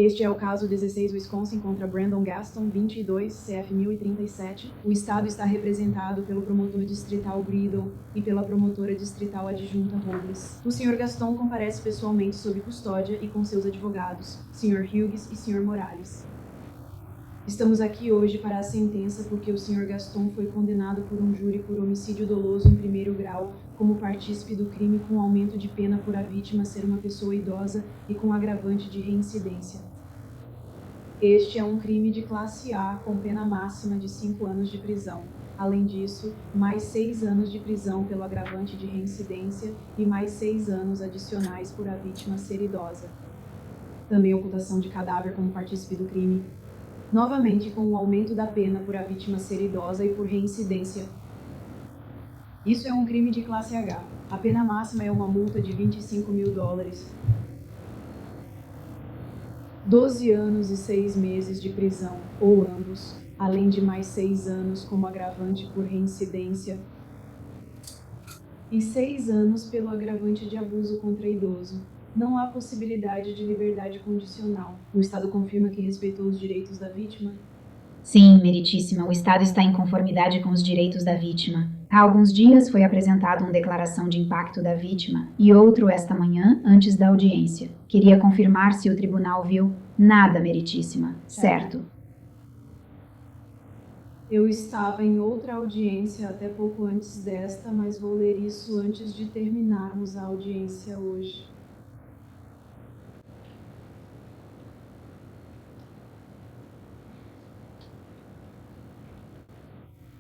Este é o caso 16 Wisconsin contra Brandon Gaston, 22, CF 1037. O Estado está representado pelo promotor distrital Bridle e pela promotora distrital adjunta Robles. O Sr. Gaston comparece pessoalmente sob custódia e com seus advogados, Sr. Hughes e Sr. Morales. Estamos aqui hoje para a sentença porque o Sr. Gaston foi condenado por um júri por homicídio doloso em primeiro grau como partícipe do crime com aumento de pena por a vítima ser uma pessoa idosa e com agravante de reincidência. Este é um crime de classe A com pena máxima de 5 anos de prisão. Além disso, mais 6 anos de prisão pelo agravante de reincidência e mais 6 anos adicionais por a vítima ser idosa. Também ocultação de cadáver como partícipe do crime. Novamente com o aumento da pena por a vítima ser idosa e por reincidência. Isso é um crime de classe H. A pena máxima é uma multa de $25.000. 12 anos e 6 meses de prisão, ou ambos, além de mais 6 anos como agravante por reincidência e 6 anos pelo agravante de abuso contra idoso. Não há possibilidade de liberdade condicional. O Estado confirma que respeitou os direitos da vítima? Sim, meritíssima, o Estado está em conformidade com os direitos da vítima. Há alguns dias foi apresentado uma declaração de impacto da vítima e outro esta manhã, antes da audiência. Queria confirmar se o tribunal viu nada, meritíssima. Certo. Eu estava em outra audiência até pouco antes desta, mas vou ler isso antes de terminarmos a audiência hoje.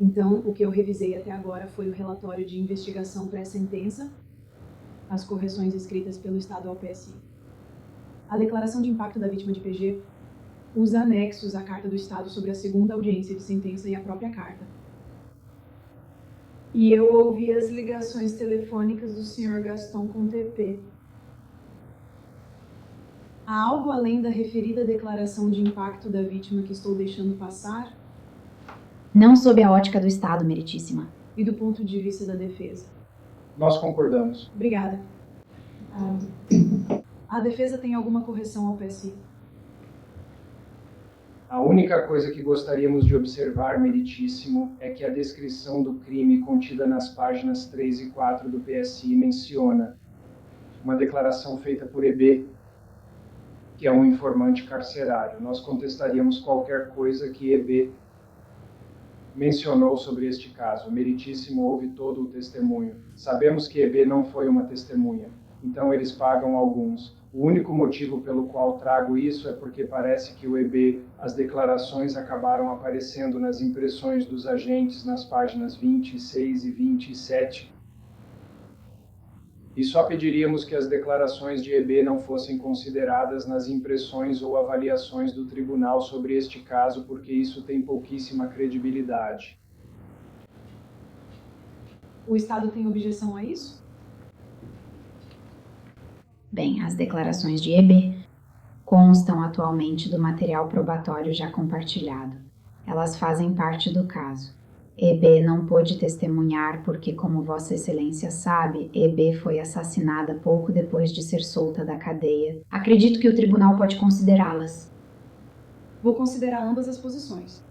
Então, o que eu revisei até agora foi o relatório de investigação pré-sentença, as correções escritas pelo Estado ao PSI, a declaração de impacto da vítima de PG, os anexos à carta do Estado sobre a segunda audiência de sentença e a própria carta. E eu ouvi as ligações telefônicas do Sr. Gaston com o TP. Há algo além da referida declaração de impacto da vítima que estou deixando passar? Não sob a ótica do Estado, meritíssima. E do ponto de vista da defesa? Nós concordamos. Obrigada. A defesa tem alguma correção ao PSI? A única coisa que gostaríamos de observar, meritíssimo, é que a descrição do crime contida nas páginas 3 e 4 do PSI menciona uma declaração feita por EB, que é um informante carcerário. Nós contestaríamos qualquer coisa que EB mencionou sobre este caso. Meritíssimo ouve todo o testemunho. Sabemos que EB não foi uma testemunha, então eles pagam alguns. O único motivo pelo qual trago isso é porque parece que o EB, as declarações acabaram aparecendo nas impressões dos agentes nas páginas 26 e 27. E só pediríamos que as declarações de EB não fossem consideradas nas impressões ou avaliações do tribunal sobre este caso, porque isso tem pouquíssima credibilidade. O Estado tem objeção a isso? Bem, as declarações de EB constam atualmente do material probatório já compartilhado. Elas fazem parte do caso. EB não pôde testemunhar porque, como Vossa Excelência sabe, EB foi assassinada pouco depois de ser solta da cadeia. Acredito que o tribunal pode considerá-las. Vou considerar ambas as posições.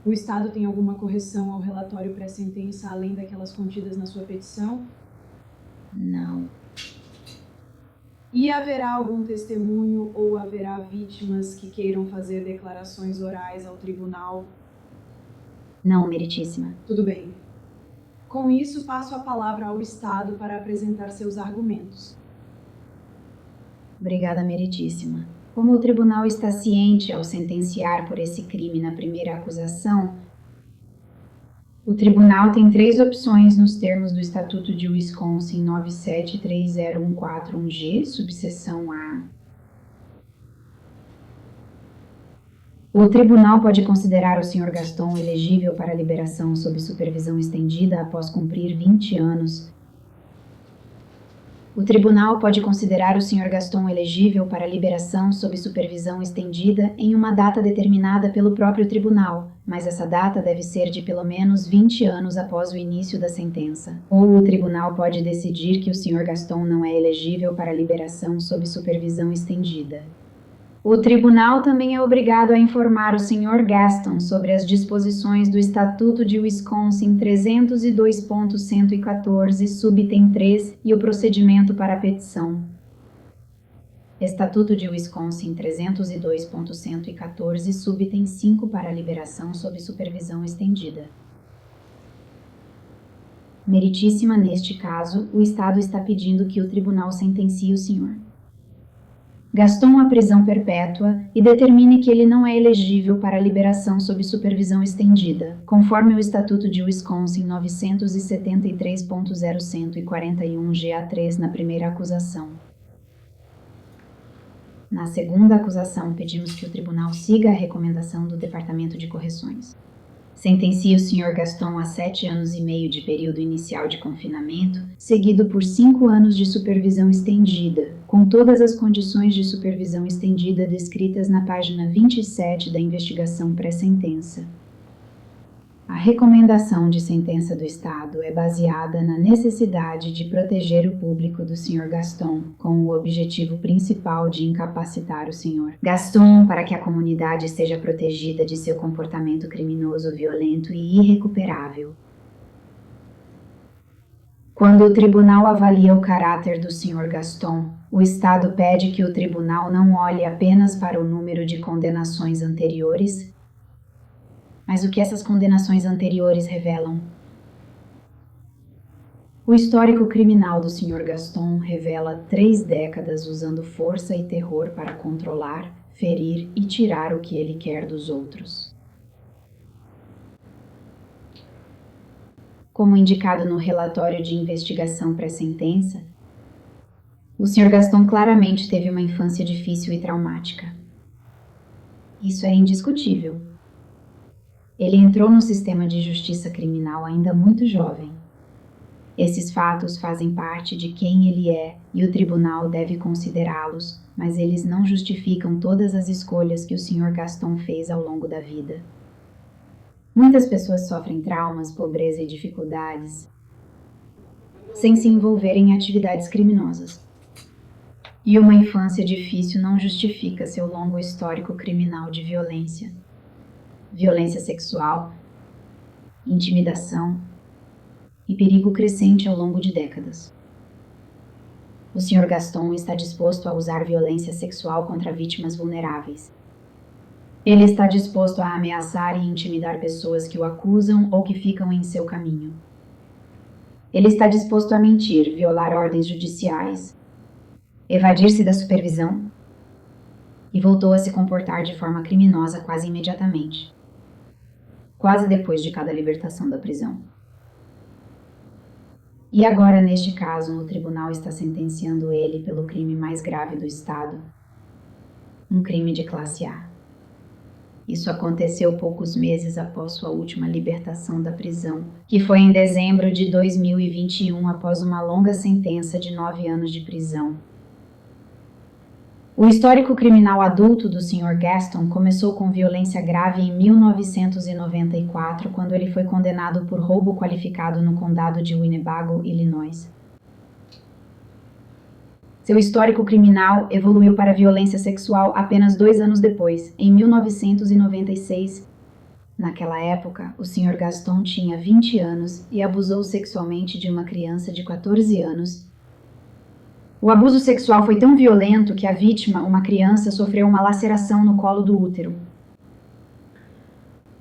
O Estado tem alguma correção ao relatório pré-sentença além daquelas contidas na sua petição? Não. E haverá algum testemunho ou haverá vítimas que queiram fazer declarações orais ao tribunal? Não, meritíssima. Tudo bem. Com isso, passo a palavra ao Estado para apresentar seus argumentos. Obrigada, meritíssima. Como o tribunal está ciente ao sentenciar por esse crime na primeira acusação, o tribunal tem 3 opções nos termos do Estatuto de Wisconsin 9730141G, subseção A. O tribunal pode considerar o Sr. Gaston elegível para liberação sob supervisão estendida após cumprir 20 anos O tribunal pode considerar o Sr. Gaston elegível para liberação sob supervisão estendida em uma data determinada pelo próprio tribunal, mas essa data deve ser de pelo menos 20 anos após o início da sentença. Ou o tribunal pode decidir que o Sr. Gaston não é elegível para liberação sob supervisão estendida. O tribunal também é obrigado a informar o Sr. Gaston sobre as disposições do Estatuto de Wisconsin 302.114, subitem 3, e o procedimento para a petição. Estatuto de Wisconsin 302.114, subitem 5, para a liberação sob supervisão estendida. Meritíssima, neste caso, o Estado está pedindo que o tribunal sentencie o Sr. Gaston à prisão perpétua e determine que ele não é elegível para liberação sob supervisão estendida, conforme o Estatuto de Wisconsin 973.0141 GA3 na primeira acusação. Na segunda acusação, pedimos que o tribunal siga a recomendação do Departamento de Correções. Sentencie o Sr. Gaston a 7 anos e meio de período inicial de confinamento, seguido por 5 anos de supervisão estendida, com todas as condições de supervisão estendida descritas na página 27 da investigação pré-sentença. A recomendação de sentença do Estado é baseada na necessidade de proteger o público do Sr. Gaston, com o objetivo principal de incapacitar o Sr. Gaston para que a comunidade seja protegida de seu comportamento criminoso, violento e irrecuperável. Quando o tribunal avalia o caráter do Sr. Gaston, o Estado pede que o tribunal não olhe apenas para o número de condenações anteriores, mas o que essas condenações anteriores revelam? O histórico criminal do Sr. Gaston revela 3 décadas usando força e terror para controlar, ferir e tirar o que ele quer dos outros. Como indicado no relatório de investigação pré-sentença, o Sr. Gaston claramente teve uma infância difícil e traumática. Isso é indiscutível. Ele entrou no sistema de justiça criminal ainda muito jovem. Esses fatos fazem parte de quem ele é e o tribunal deve considerá-los, mas eles não justificam todas as escolhas que o Sr. Gaston fez ao longo da vida. Muitas pessoas sofrem traumas, pobreza e dificuldades sem se envolverem em atividades criminosas. E uma infância difícil não justifica seu longo histórico criminal de violência. Violência sexual, intimidação e perigo crescente ao longo de décadas. O Sr. Gaston está disposto a usar violência sexual contra vítimas vulneráveis. Ele está disposto a ameaçar e intimidar pessoas que o acusam ou que ficam em seu caminho. Ele está disposto a mentir, violar ordens judiciais, evadir-se da supervisão e voltou a se comportar de forma criminosa quase imediatamente, quase depois de cada libertação da prisão. E agora, neste caso, o tribunal está sentenciando ele pelo crime mais grave do Estado, um crime de classe A. Isso aconteceu poucos meses após sua última libertação da prisão, que foi em dezembro de 2021, após uma longa sentença de 9 anos de prisão. O histórico criminal adulto do Sr. Gaston começou com violência grave em 1994, quando ele foi condenado por roubo qualificado no condado de Winnebago, Illinois. Seu histórico criminal evoluiu para violência sexual apenas 2 anos depois, em 1996. Naquela época, o Sr. Gaston tinha 20 anos e abusou sexualmente de uma criança de 14 anos. O abuso sexual foi tão violento que a vítima, uma criança, sofreu uma laceração no colo do útero.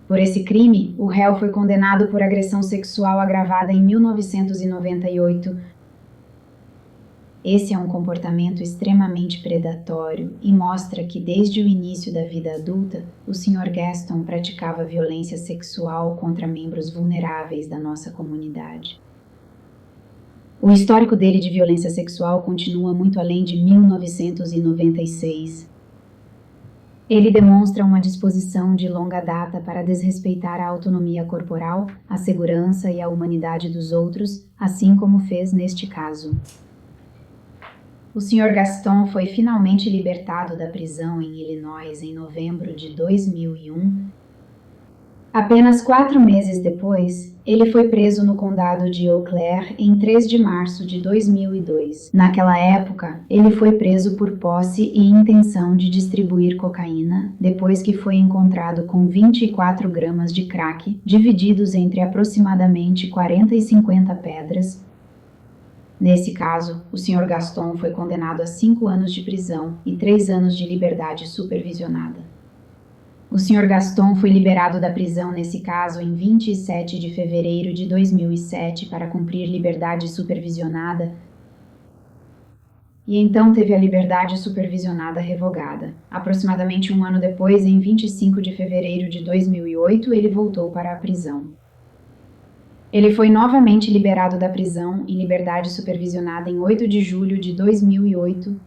Por esse crime, o réu foi condenado por agressão sexual agravada em 1998. Esse é um comportamento extremamente predatório e mostra que desde o início da vida adulta, o Sr. Gaston praticava violência sexual contra membros vulneráveis da nossa comunidade. O histórico dele de violência sexual continua muito além de 1996. Ele demonstra uma disposição de longa data para desrespeitar a autonomia corporal, a segurança e a humanidade dos outros, assim como fez neste caso. O Sr. Gaston foi finalmente libertado da prisão em Illinois em novembro de 2001. Apenas 4 meses depois, ele foi preso no condado de Eau Claire em 3 de março de 2002. Naquela época, ele foi preso por posse e intenção de distribuir cocaína, depois que foi encontrado com 24 gramas de crack, divididos entre aproximadamente 40 e 50 pedras. Nesse caso, o Sr. Gaston foi condenado a 5 anos de prisão e 3 anos de liberdade supervisionada. O Sr. Gaston foi liberado da prisão nesse caso em 27 de fevereiro de 2007 para cumprir liberdade supervisionada e então teve a liberdade supervisionada revogada. Aproximadamente 1 ano depois, em 25 de fevereiro de 2008, ele voltou para a prisão. Ele foi novamente liberado da prisão em liberdade supervisionada em 8 de julho de 2008.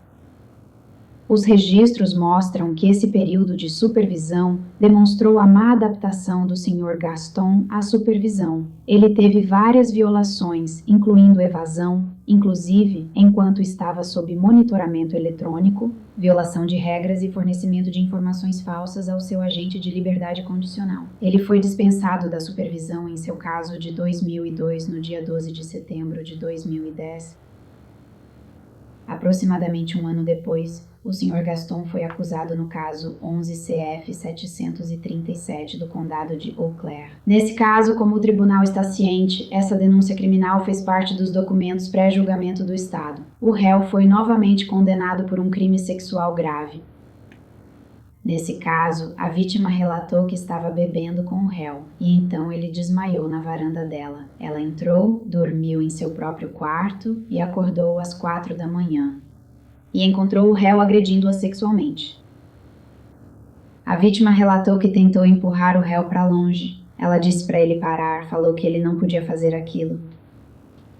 Os registros mostram que esse período de supervisão demonstrou a má adaptação do Sr. Gaston à supervisão. Ele teve várias violações, incluindo evasão, inclusive enquanto estava sob monitoramento eletrônico, violação de regras e fornecimento de informações falsas ao seu agente de liberdade condicional. Ele foi dispensado da supervisão em seu caso de 2002 no dia 12 de setembro de 2010. Aproximadamente 1 ano depois, o Sr. Gaston foi acusado no caso 11 CF 737 do condado de Eau Claire. Nesse caso, como o tribunal está ciente, essa denúncia criminal fez parte dos documentos pré-julgamento do Estado. O réu foi novamente condenado por um crime sexual grave. Nesse caso, a vítima relatou que estava bebendo com o réu, e então ele desmaiou na varanda dela. Ela entrou, dormiu em seu próprio quarto e acordou às 4 da manhã. E encontrou o réu agredindo-a sexualmente. A vítima relatou que tentou empurrar o réu para longe. Ela disse para ele parar, falou que ele não podia fazer aquilo.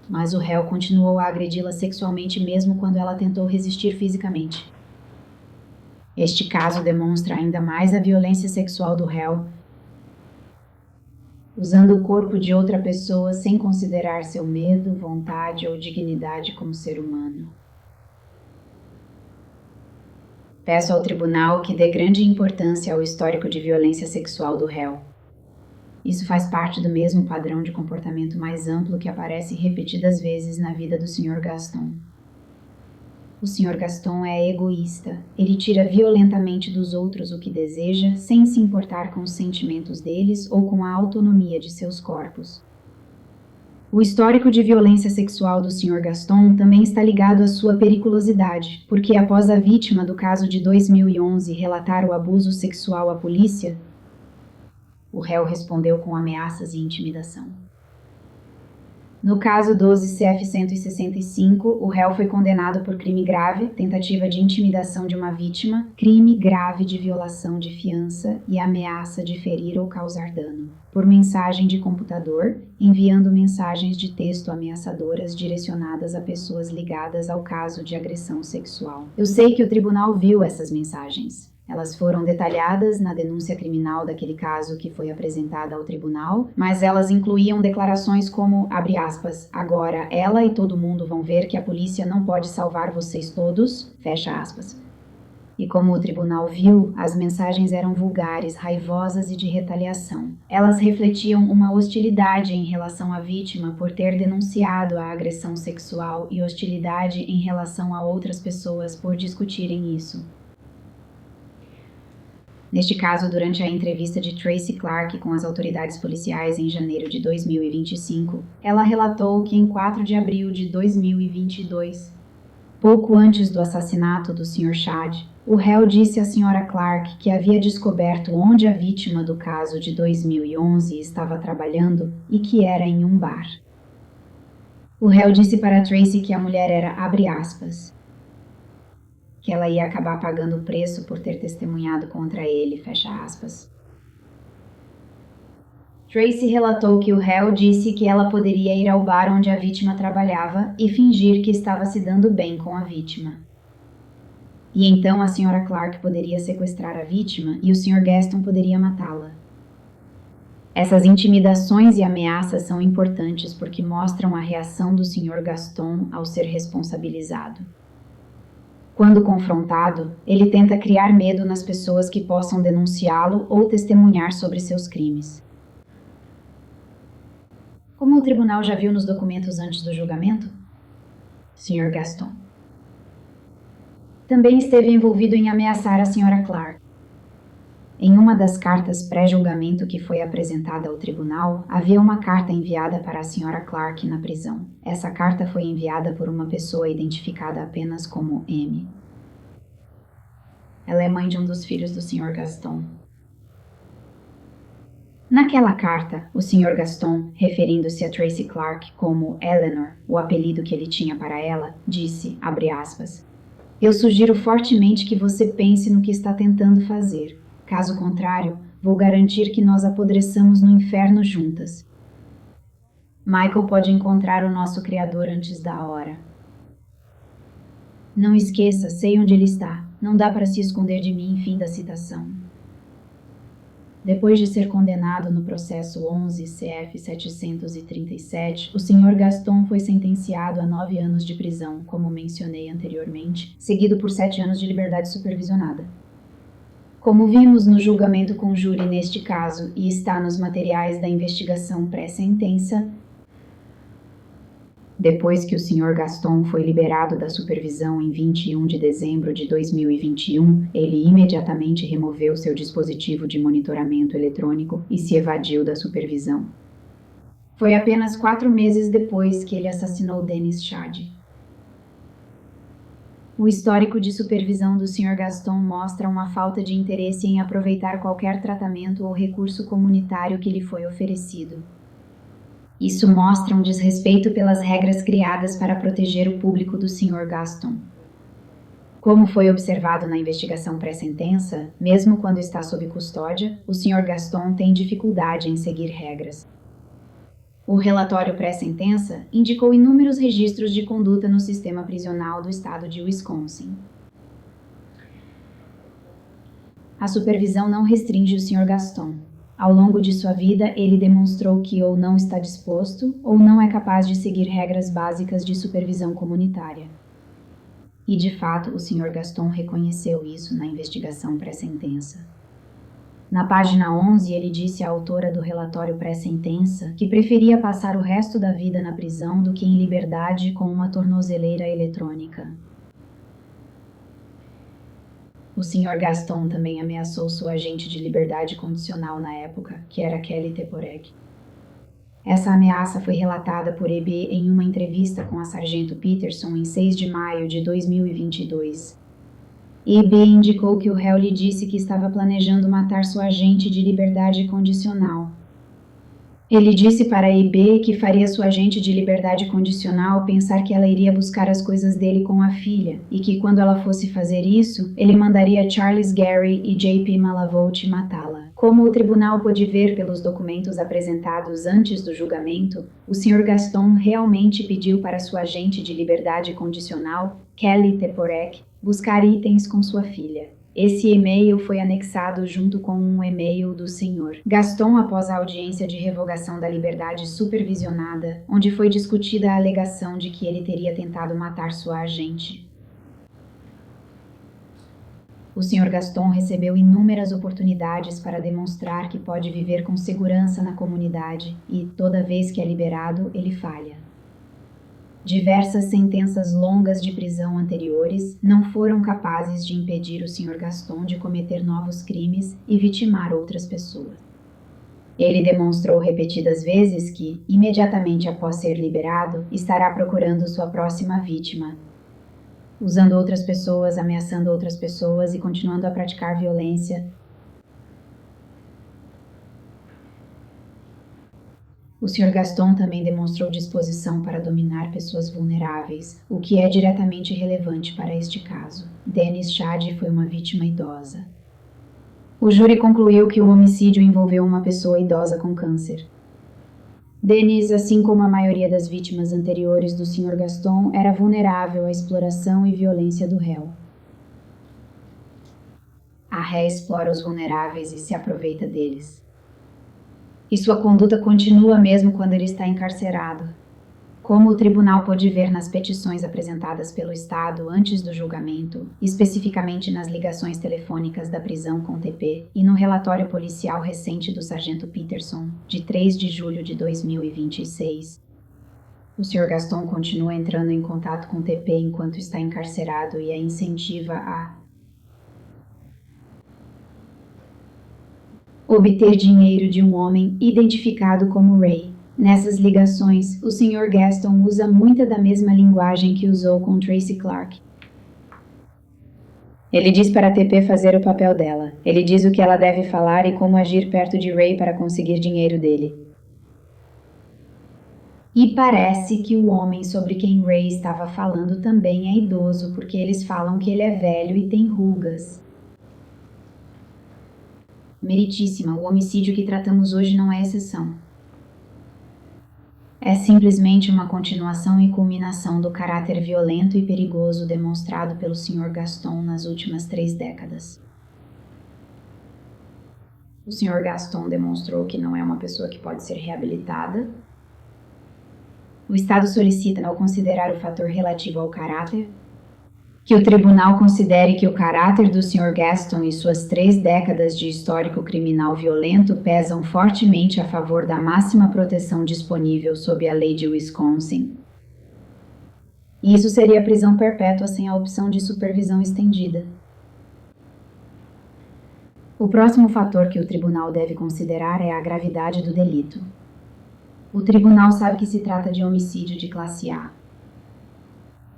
Mas o réu continuou a agredi-la sexualmente mesmo quando ela tentou resistir fisicamente. Este caso demonstra ainda mais a violência sexual do réu, usando o corpo de outra pessoa sem considerar seu medo, vontade ou dignidade como ser humano. Peço ao tribunal que dê grande importância ao histórico de violência sexual do réu. Isso faz parte do mesmo padrão de comportamento mais amplo que aparece repetidas vezes na vida do Sr. Gaston. O Sr. Gaston é egoísta. Ele tira violentamente dos outros o que deseja, sem se importar com os sentimentos deles ou com a autonomia de seus corpos. O histórico de violência sexual do Sr. Gaston também está ligado à sua periculosidade, porque após a vítima do caso de 2011 relatar o abuso sexual à polícia, o réu respondeu com ameaças e intimidação. No caso 12 CF 165, o réu foi condenado por crime grave, tentativa de intimidação de uma vítima, crime grave de violação de fiança e ameaça de ferir ou causar dano, por mensagem de computador, enviando mensagens de texto ameaçadoras direcionadas a pessoas ligadas ao caso de agressão sexual. Eu sei que o tribunal viu essas mensagens. Elas foram detalhadas na denúncia criminal daquele caso que foi apresentada ao tribunal, mas elas incluíam declarações como, abre aspas, agora ela e todo mundo vão ver que a polícia não pode salvar vocês todos, fecha aspas. E como o tribunal viu, as mensagens eram vulgares, raivosas e de retaliação. Elas refletiam uma hostilidade em relação à vítima por ter denunciado a agressão sexual e hostilidade em relação a outras pessoas por discutirem isso. Neste caso, durante a entrevista de Tracy Clark com as autoridades policiais em janeiro de 2025, ela relatou que em 4 de abril de 2022, pouco antes do assassinato do Sr. Chad, o réu disse à Sra. Clark que havia descoberto onde a vítima do caso de 2011 estava trabalhando e que era em um bar. O réu disse para Tracy que a mulher era, abre aspas, que ela ia acabar pagando o preço por ter testemunhado contra ele, fecha aspas. Tracy relatou que o réu disse que ela poderia ir ao bar onde a vítima trabalhava e fingir que estava se dando bem com a vítima. E então a Sra. Clark poderia sequestrar a vítima e o Sr. Gaston poderia matá-la. Essas intimidações e ameaças são importantes porque mostram a reação do Sr. Gaston ao ser responsabilizado. Quando confrontado, ele tenta criar medo nas pessoas que possam denunciá-lo ou testemunhar sobre seus crimes. Como o tribunal já viu nos documentos antes do julgamento? Sr. Gaston. Também esteve envolvido em ameaçar a Sra. Clark. Em uma das cartas pré-julgamento que foi apresentada ao tribunal, havia uma carta enviada para a Sra. Clark na prisão. Essa carta foi enviada por uma pessoa identificada apenas como M. Ela é mãe de um dos filhos do Sr. Gaston. Naquela carta, o Sr. Gaston, referindo-se a Tracy Clark como Eleanor, o apelido que ele tinha para ela, disse, abre aspas, "Eu sugiro fortemente que você pense no que está tentando fazer. Caso contrário, vou garantir que nós apodreçamos no inferno juntas. Michael pode encontrar o nosso Criador antes da hora. Não esqueça, sei onde ele está. Não dá para se esconder de mim." Fim da citação. Depois de ser condenado no processo 11 CF 737, o Sr. Gaston foi sentenciado a 9 anos de prisão, como mencionei anteriormente, seguido por 7 anos de liberdade supervisionada. Como vimos no julgamento com júri neste caso e está nos materiais da investigação pré-sentença, depois que o Sr. Gaston foi liberado da supervisão em 21 de dezembro de 2021, ele imediatamente removeu seu dispositivo de monitoramento eletrônico e se evadiu da supervisão. Foi apenas 4 meses depois que ele assassinou Dennis Chad. O histórico de supervisão do Sr. Gaston mostra uma falta de interesse em aproveitar qualquer tratamento ou recurso comunitário que lhe foi oferecido. Isso mostra um desrespeito pelas regras criadas para proteger o público do Sr. Gaston. Como foi observado na investigação pré-sentença, mesmo quando está sob custódia, o Sr. Gaston tem dificuldade em seguir regras. O relatório pré-sentença indicou inúmeros registros de conduta no sistema prisional do estado de Wisconsin. A supervisão não restringe o Sr. Gaston. Ao longo de sua vida, ele demonstrou que ou não está disposto ou não é capaz de seguir regras básicas de supervisão comunitária. E, de fato, o Sr. Gaston reconheceu isso na investigação pré-sentença. Na página 11, ele disse à autora do relatório pré-sentença que preferia passar o resto da vida na prisão do que em liberdade com uma tornozeleira eletrônica. O Sr. Gaston também ameaçou sua agente de liberdade condicional na época, que era Kelly Teporek. Essa ameaça foi relatada por EB em uma entrevista com a Sargento Peterson em 6 de maio de 2022. EB indicou que o réu lhe disse que estava planejando matar sua agente de liberdade condicional. Ele disse para EB que faria sua agente de liberdade condicional pensar que ela iria buscar as coisas dele com a filha, e que quando ela fosse fazer isso, ele mandaria Charles Gary e J.P. Malavolt matá-la. Como o tribunal pôde ver pelos documentos apresentados antes do julgamento, o Sr. Gaston realmente pediu para sua agente de liberdade condicional, Kelly Teporek, buscar itens com sua filha. Esse e-mail foi anexado junto com um e-mail do Sr. Gaston após a audiência de revogação da liberdade supervisionada, onde foi discutida a alegação de que ele teria tentado matar sua agente. O Sr. Gaston recebeu inúmeras oportunidades para demonstrar que pode viver com segurança na comunidade e, toda vez que é liberado, ele falha. Diversas sentenças longas de prisão anteriores não foram capazes de impedir o Sr. Gaston de cometer novos crimes e vitimar outras pessoas. Ele demonstrou repetidas vezes que, imediatamente após ser liberado, estará procurando sua próxima vítima, usando outras pessoas, ameaçando outras pessoas e continuando a praticar violência. O Sr. Gaston também demonstrou disposição para dominar pessoas vulneráveis, o que é diretamente relevante para este caso. Dennis Chad foi uma vítima idosa. O júri concluiu que o homicídio envolveu uma pessoa idosa com câncer. Dennis, assim como a maioria das vítimas anteriores do Sr. Gaston, era vulnerável à exploração e violência do réu. A ré explora os vulneráveis e se aproveita deles. E sua conduta continua mesmo quando ele está encarcerado. Como o tribunal pôde ver nas petições apresentadas pelo Estado antes do julgamento, especificamente nas ligações telefônicas da prisão com TP e no relatório policial recente do sargento Peterson, de 3 de julho de 2026, o Sr. Gaston continua entrando em contato com TP enquanto está encarcerado e a incentiva a obter dinheiro de um homem identificado como Ray. Nessas ligações, o Sr. Gaston usa muita da mesma linguagem que usou com Tracy Clark. Ele diz para a TP fazer o papel dela. Ele diz o que ela deve falar e como agir perto de Ray para conseguir dinheiro dele. E parece que o homem sobre quem Ray estava falando também é idoso, porque eles falam que ele é velho e tem rugas. Meritíssima, o homicídio que tratamos hoje não é exceção. É simplesmente uma continuação e culminação do caráter violento e perigoso demonstrado pelo Sr. Gaston nas últimas 3 décadas. O Sr. Gaston demonstrou que não é uma pessoa que pode ser reabilitada. O Estado solicita, ao considerar o fator relativo ao caráter, que o tribunal considere que o caráter do Sr. Gaston e suas 3 décadas de histórico criminal violento pesam fortemente a favor da máxima proteção disponível sob a lei de Wisconsin. E isso seria prisão perpétua sem a opção de supervisão estendida. O próximo fator que o tribunal deve considerar é a gravidade do delito. O tribunal sabe que se trata de homicídio de classe A.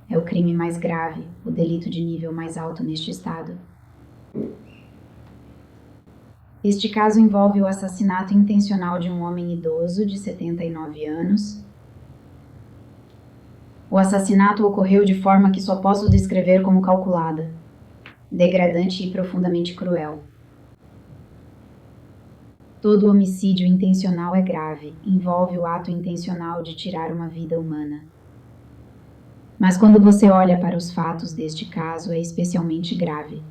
É o crime mais grave, o delito de nível mais alto neste estado. Este caso envolve o assassinato intencional de um homem idoso de 79 anos. O assassinato ocorreu de forma que só posso descrever como calculada, degradante e profundamente cruel. Todo homicídio intencional é grave, envolve o ato intencional de tirar uma vida humana. Mas quando você olha para os fatos deste caso, é especialmente grave.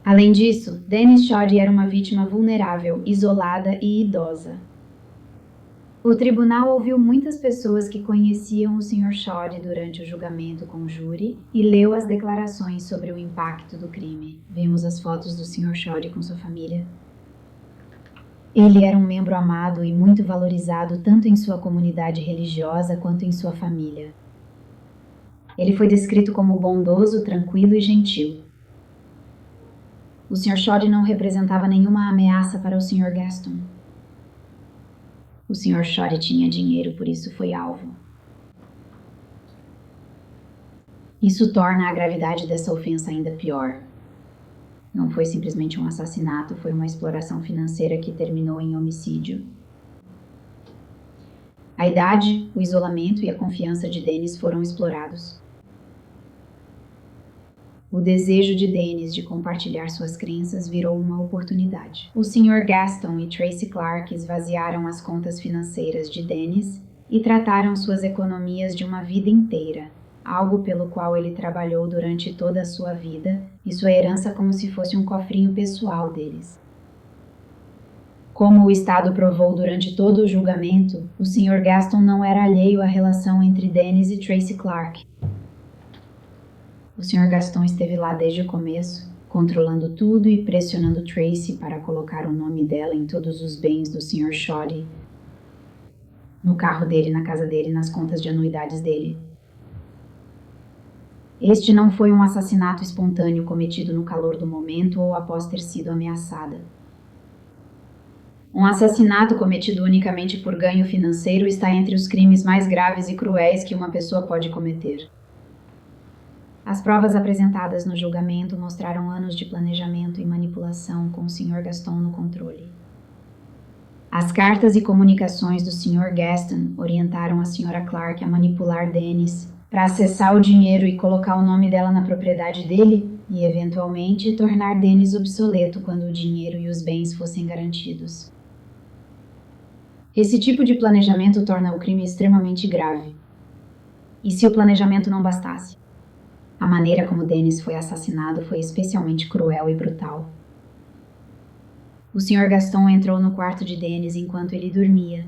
Além disso, Dennis Shoddy era uma vítima vulnerável, isolada e idosa. O tribunal ouviu muitas pessoas que conheciam o Sr. Shoddy durante o julgamento com o júri e leu as declarações sobre o impacto do crime. Vimos as fotos do Sr. Shoddy com sua família. Ele era um membro amado e muito valorizado tanto em sua comunidade religiosa quanto em sua família. Ele foi descrito como bondoso, tranquilo e gentil. O Sr. Shoddy não representava nenhuma ameaça para o Sr. Gaston. O Sr. Shoddy tinha dinheiro, por isso foi alvo. Isso torna a gravidade dessa ofensa ainda pior. Não foi simplesmente um assassinato, foi uma exploração financeira que terminou em homicídio. A idade, o isolamento e a confiança de Dennis foram explorados. O desejo de Dennis de compartilhar suas crenças virou uma oportunidade. O Sr. Gaston e Tracy Clark esvaziaram as contas financeiras de Dennis e trataram suas economias de uma vida inteira, algo pelo qual ele trabalhou durante toda a sua vida e sua herança como se fosse um cofrinho pessoal deles. Como o Estado provou durante todo o julgamento, o Sr. Gaston não era alheio à relação entre Dennis e Tracy Clark. O Sr. Gaston esteve lá desde o começo, controlando tudo e pressionando Tracy para colocar o nome dela em todos os bens do Sr. Shoddy, no carro dele, na casa dele, nas contas de anuidades dele. Este não foi um assassinato espontâneo cometido no calor do momento ou após ter sido ameaçada. Um assassinato cometido unicamente por ganho financeiro está entre os crimes mais graves e cruéis que uma pessoa pode cometer. As provas apresentadas no julgamento mostraram anos de planejamento e manipulação com o Sr. Gaston no controle. As cartas e comunicações do Sr. Gaston orientaram a Sra. Clark a manipular Dennis para acessar o dinheiro e colocar o nome dela na propriedade dele e, eventualmente, tornar Dennis obsoleto quando o dinheiro e os bens fossem garantidos. Esse tipo de planejamento torna o crime extremamente grave. E se o planejamento não bastasse? A maneira como Dennis foi assassinado foi especialmente cruel e brutal. O Sr. Gaston entrou no quarto de Dennis enquanto ele dormia.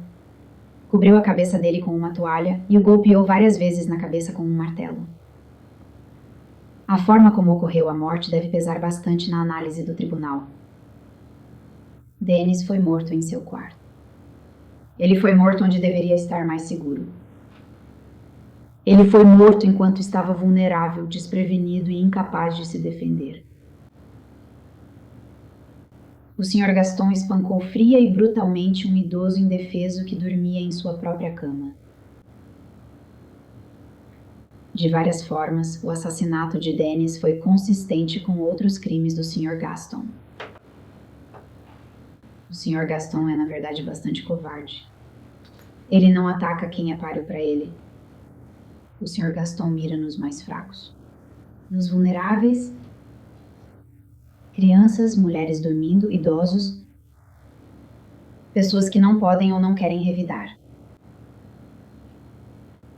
cobriu a cabeça dele com uma toalha e o golpeou várias vezes na cabeça com um martelo. A forma como ocorreu a morte deve pesar bastante na análise do tribunal. Dennis foi morto em seu quarto. Ele foi morto onde deveria estar mais seguro. Ele foi morto enquanto estava vulnerável, desprevenido e incapaz de se defender. O Sr. Gaston espancou fria e brutalmente um idoso indefeso que dormia em sua própria cama. De várias formas, o assassinato de Dennis foi consistente com outros crimes do Sr. Gaston. O Sr. Gaston é, na verdade, bastante covarde. Ele não ataca quem é páreo para ele. O Sr. Gaston mira nos mais fracos, nos vulneráveis, crianças, mulheres dormindo, idosos, pessoas que não podem ou não querem revidar.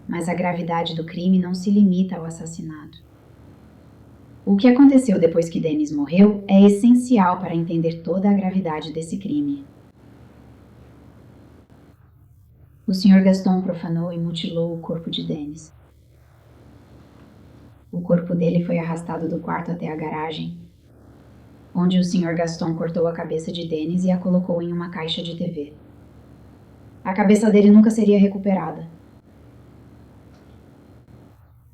Mas a gravidade do crime não se limita ao assassinato. O que aconteceu depois que Dennis morreu é essencial para entender toda a gravidade desse crime. O Sr. Gaston profanou e mutilou o corpo de Dennis. O corpo dele foi arrastado do quarto até a garagem, onde o Sr. Gaston cortou a cabeça de Dennis e a colocou em uma caixa de TV. A cabeça dele nunca seria recuperada.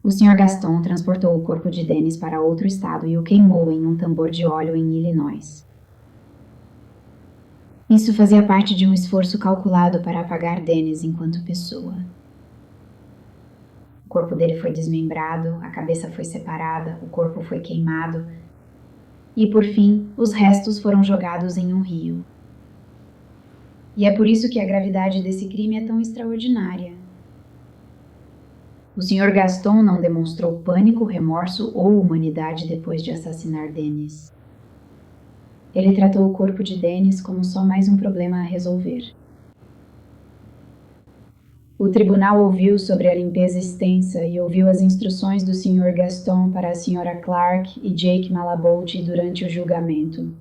O Sr. Gaston transportou o corpo de Dennis para outro estado e o queimou em um tambor de óleo em Illinois. Isso fazia parte de um esforço calculado para apagar Dennis enquanto pessoa. O corpo dele foi desmembrado, a cabeça foi separada, o corpo foi queimado e, por fim, os restos foram jogados em um rio. E é por isso que a gravidade desse crime é tão extraordinária. O Sr. Gaston não demonstrou pânico, remorso ou humanidade depois de assassinar Dennis. Ele tratou o corpo de Dennis como só mais um problema a resolver. O tribunal ouviu sobre a limpeza extensa e ouviu as instruções do Sr. Gaston para a Sra. Clark e Jake Malabolt durante o julgamento.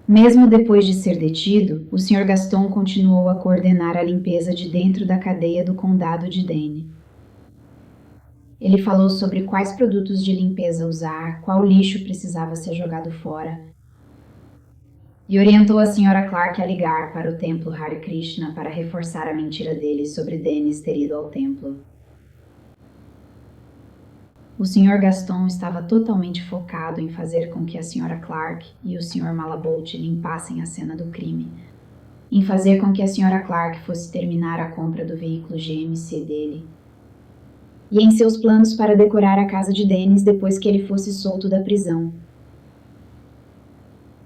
Mesmo depois de ser detido, o Sr. Gaston continuou a coordenar a limpeza de dentro da cadeia do condado de Dane. Ele falou sobre quais produtos de limpeza usar, qual lixo precisava ser jogado fora, e orientou a Sra. Clark a ligar para o templo Hare Krishna para reforçar a mentira dele sobre Dennis ter ido ao templo. O Sr. Gaston estava totalmente focado em fazer com que a Sra. Clark e o Sr. Malabolt limpassem a cena do crime, em fazer com que a Sra. Clark fosse terminar a compra do veículo GMC dele, e em seus planos para decorar a casa de Dennis depois que ele fosse solto da prisão.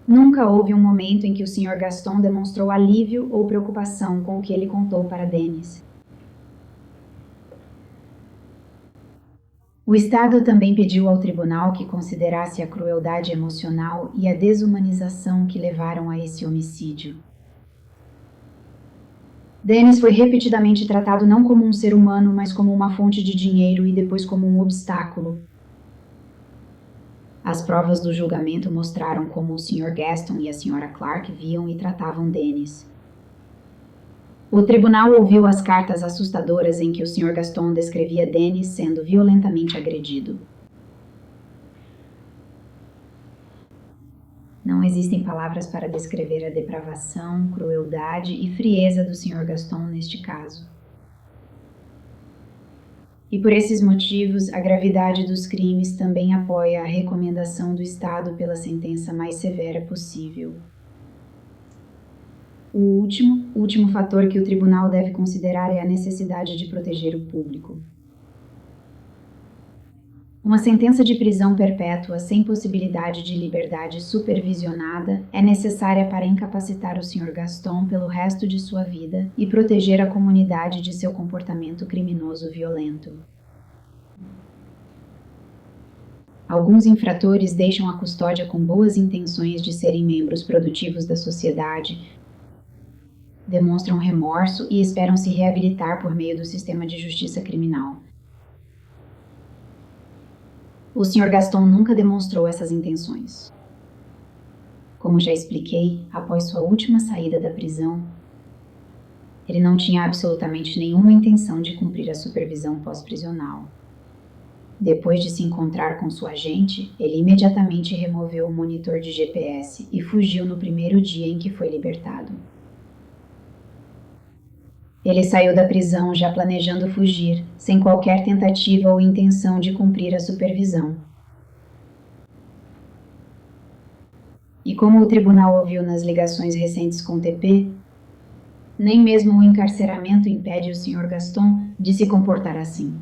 Nunca houve um momento em que o Sr. Gaston demonstrou alívio ou preocupação com o que ele contou para Dennis. O Estado também pediu ao tribunal que considerasse a crueldade emocional e a desumanização que levaram a esse homicídio. Dennis foi repetidamente tratado não como um ser humano, mas como uma fonte de dinheiro e depois como um obstáculo. As provas do julgamento mostraram como o Sr. Gaston e a Sra. Clark viam e tratavam Dennis. O tribunal ouviu as cartas assustadoras em que o Sr. Gaston descrevia Dennis sendo violentamente agredido. Não existem palavras para descrever a depravação, crueldade e frieza do Sr. Gaston neste caso. E por esses motivos, a gravidade dos crimes também apoia a recomendação do Estado pela sentença mais severa possível. O último fator que o tribunal deve considerar é a necessidade de proteger o público. Uma sentença de prisão perpétua sem possibilidade de liberdade supervisionada é necessária para incapacitar o Sr. Gaston pelo resto de sua vida e proteger a comunidade de seu comportamento criminoso violento. Alguns infratores deixam a custódia com boas intenções de serem membros produtivos da sociedade, demonstram remorso e esperam se reabilitar por meio do sistema de justiça criminal. O Sr. Gaston nunca demonstrou essas intenções. Como já expliquei, após sua última saída da prisão, Ele não tinha absolutamente nenhuma intenção de cumprir a supervisão pós-prisional. Depois de se encontrar com sua agente, ele imediatamente removeu o monitor de GPS e fugiu no primeiro dia em que foi libertado. Ele saiu da prisão já planejando fugir, sem qualquer tentativa ou intenção de cumprir a supervisão. E como o tribunal ouviu nas ligações recentes com o TP, nem mesmo o encarceramento impede o Sr. Gaston de se comportar assim.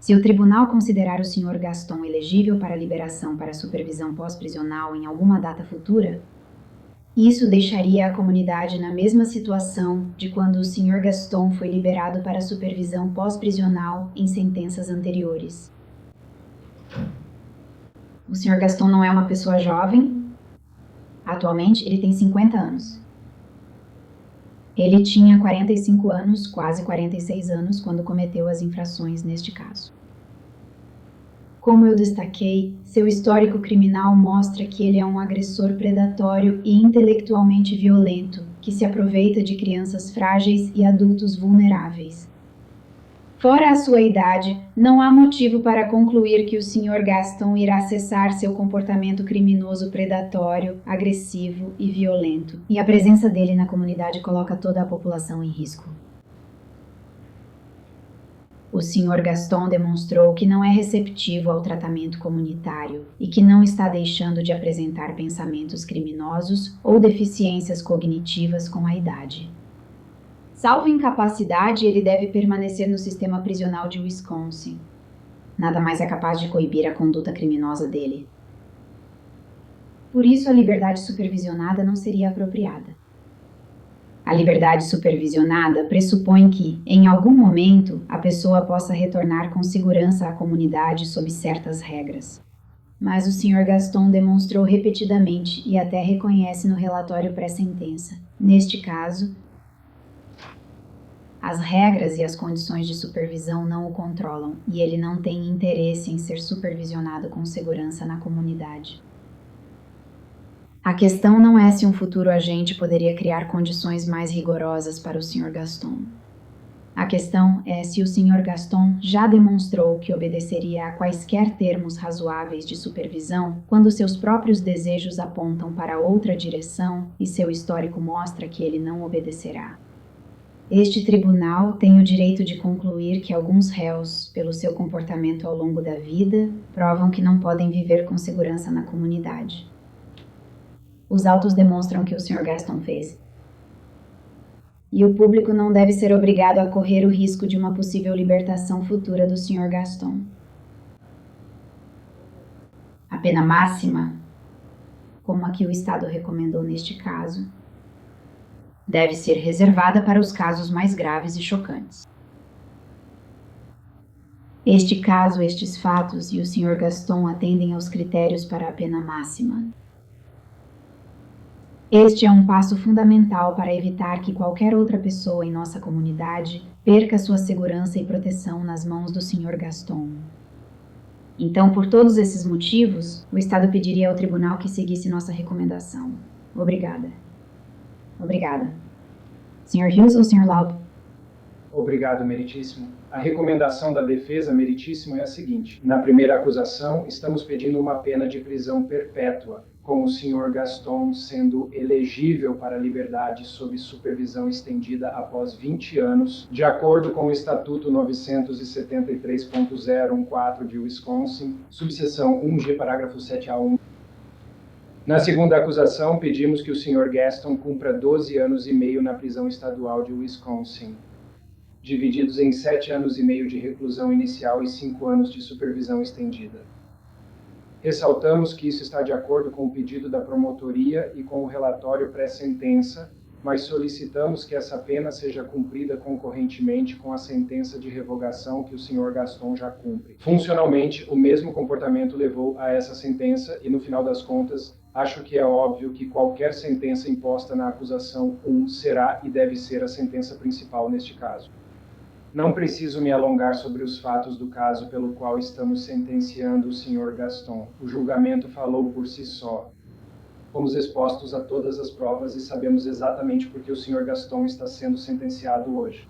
Se o tribunal considerar o Sr. Gaston elegível para liberação para supervisão pós-prisional em alguma data futura, isso deixaria a comunidade na mesma situação de quando o Sr. Gaston foi liberado para supervisão pós-prisional em sentenças anteriores. O Sr. Gaston não é uma pessoa jovem. Atualmente, ele tem 50 anos. Ele tinha 45 anos, quase 46 anos, quando cometeu as infrações neste caso. Como eu destaquei, seu histórico criminal mostra que ele é um agressor predatório e intelectualmente violento, que se aproveita de crianças frágeis e adultos vulneráveis. Fora a sua idade, não há motivo para concluir que o Sr. Gaston irá cessar seu comportamento criminoso predatório, agressivo e violento, e a presença dele na comunidade coloca toda a população em risco. O Sr. Gaston demonstrou que não é receptivo ao tratamento comunitário e que não está deixando de apresentar pensamentos criminosos ou deficiências cognitivas com a idade. Salvo incapacidade, ele deve permanecer no sistema prisional de Wisconsin. Nada mais é capaz de coibir a conduta criminosa dele. Por isso, a liberdade supervisionada não seria apropriada. A liberdade supervisionada pressupõe que, em algum momento, a pessoa possa retornar com segurança à comunidade sob certas regras. Mas o Sr. Gaston demonstrou repetidamente e até reconhece no relatório pré-sentença. Neste caso, as regras e as condições de supervisão não o controlam e ele não tem interesse em ser supervisionado com segurança na comunidade. A questão não é se um futuro agente poderia criar condições mais rigorosas para o Sr. Gaston. A questão é se o Sr. Gaston já demonstrou que obedeceria a quaisquer termos razoáveis de supervisão quando seus próprios desejos apontam para outra direção e seu histórico mostra que ele não obedecerá. Este tribunal tem o direito de concluir que alguns réus, pelo seu comportamento ao longo da vida, provam que não podem viver com segurança na comunidade. Os autos demonstram que o Sr. Gaston fez. E o público não deve ser obrigado a correr o risco de uma possível libertação futura do Sr. Gaston. A pena máxima, como a que o Estado recomendou neste caso, deve ser reservada para os casos mais graves e chocantes. Este caso, estes fatos e o Sr. Gaston atendem aos critérios para a pena máxima. Este é um passo fundamental para evitar que qualquer outra pessoa em nossa comunidade perca sua segurança e proteção nas mãos do Sr. Gaston. Então, por todos esses motivos, o Estado pediria ao tribunal que seguisse nossa recomendação. Obrigada. Obrigada. Sr. Hughes ou Sr. Laub? Obrigado, meritíssimo. A recomendação da defesa, meritíssimo, é a seguinte. Na primeira acusação, estamos pedindo uma pena de prisão perpétua, com o Sr. Gaston sendo elegível para a liberdade sob supervisão estendida após 20 anos, de acordo com o Estatuto 973.014 de Wisconsin, subseção 1G, parágrafo 7A1. Na segunda acusação, pedimos que o Sr. Gaston cumpra 12 anos e meio na prisão estadual de Wisconsin, divididos em 7 anos e meio de reclusão inicial e 5 anos de supervisão estendida. Ressaltamos que isso está de acordo com o pedido da promotoria e com o relatório pré-sentença, mas solicitamos que essa pena seja cumprida concorrentemente com a sentença de revogação que o Sr. Gaston já cumpre. Funcionalmente, o mesmo comportamento levou a essa sentença e, no final das contas, acho que é óbvio que qualquer sentença imposta na acusação 1 será e deve ser a sentença principal neste caso. Não preciso me alongar sobre os fatos do caso pelo qual estamos sentenciando o Sr. Gaston. O julgamento falou por si só. Fomos expostos a todas as provas e sabemos exatamente por que o Sr. Gaston está sendo sentenciado hoje.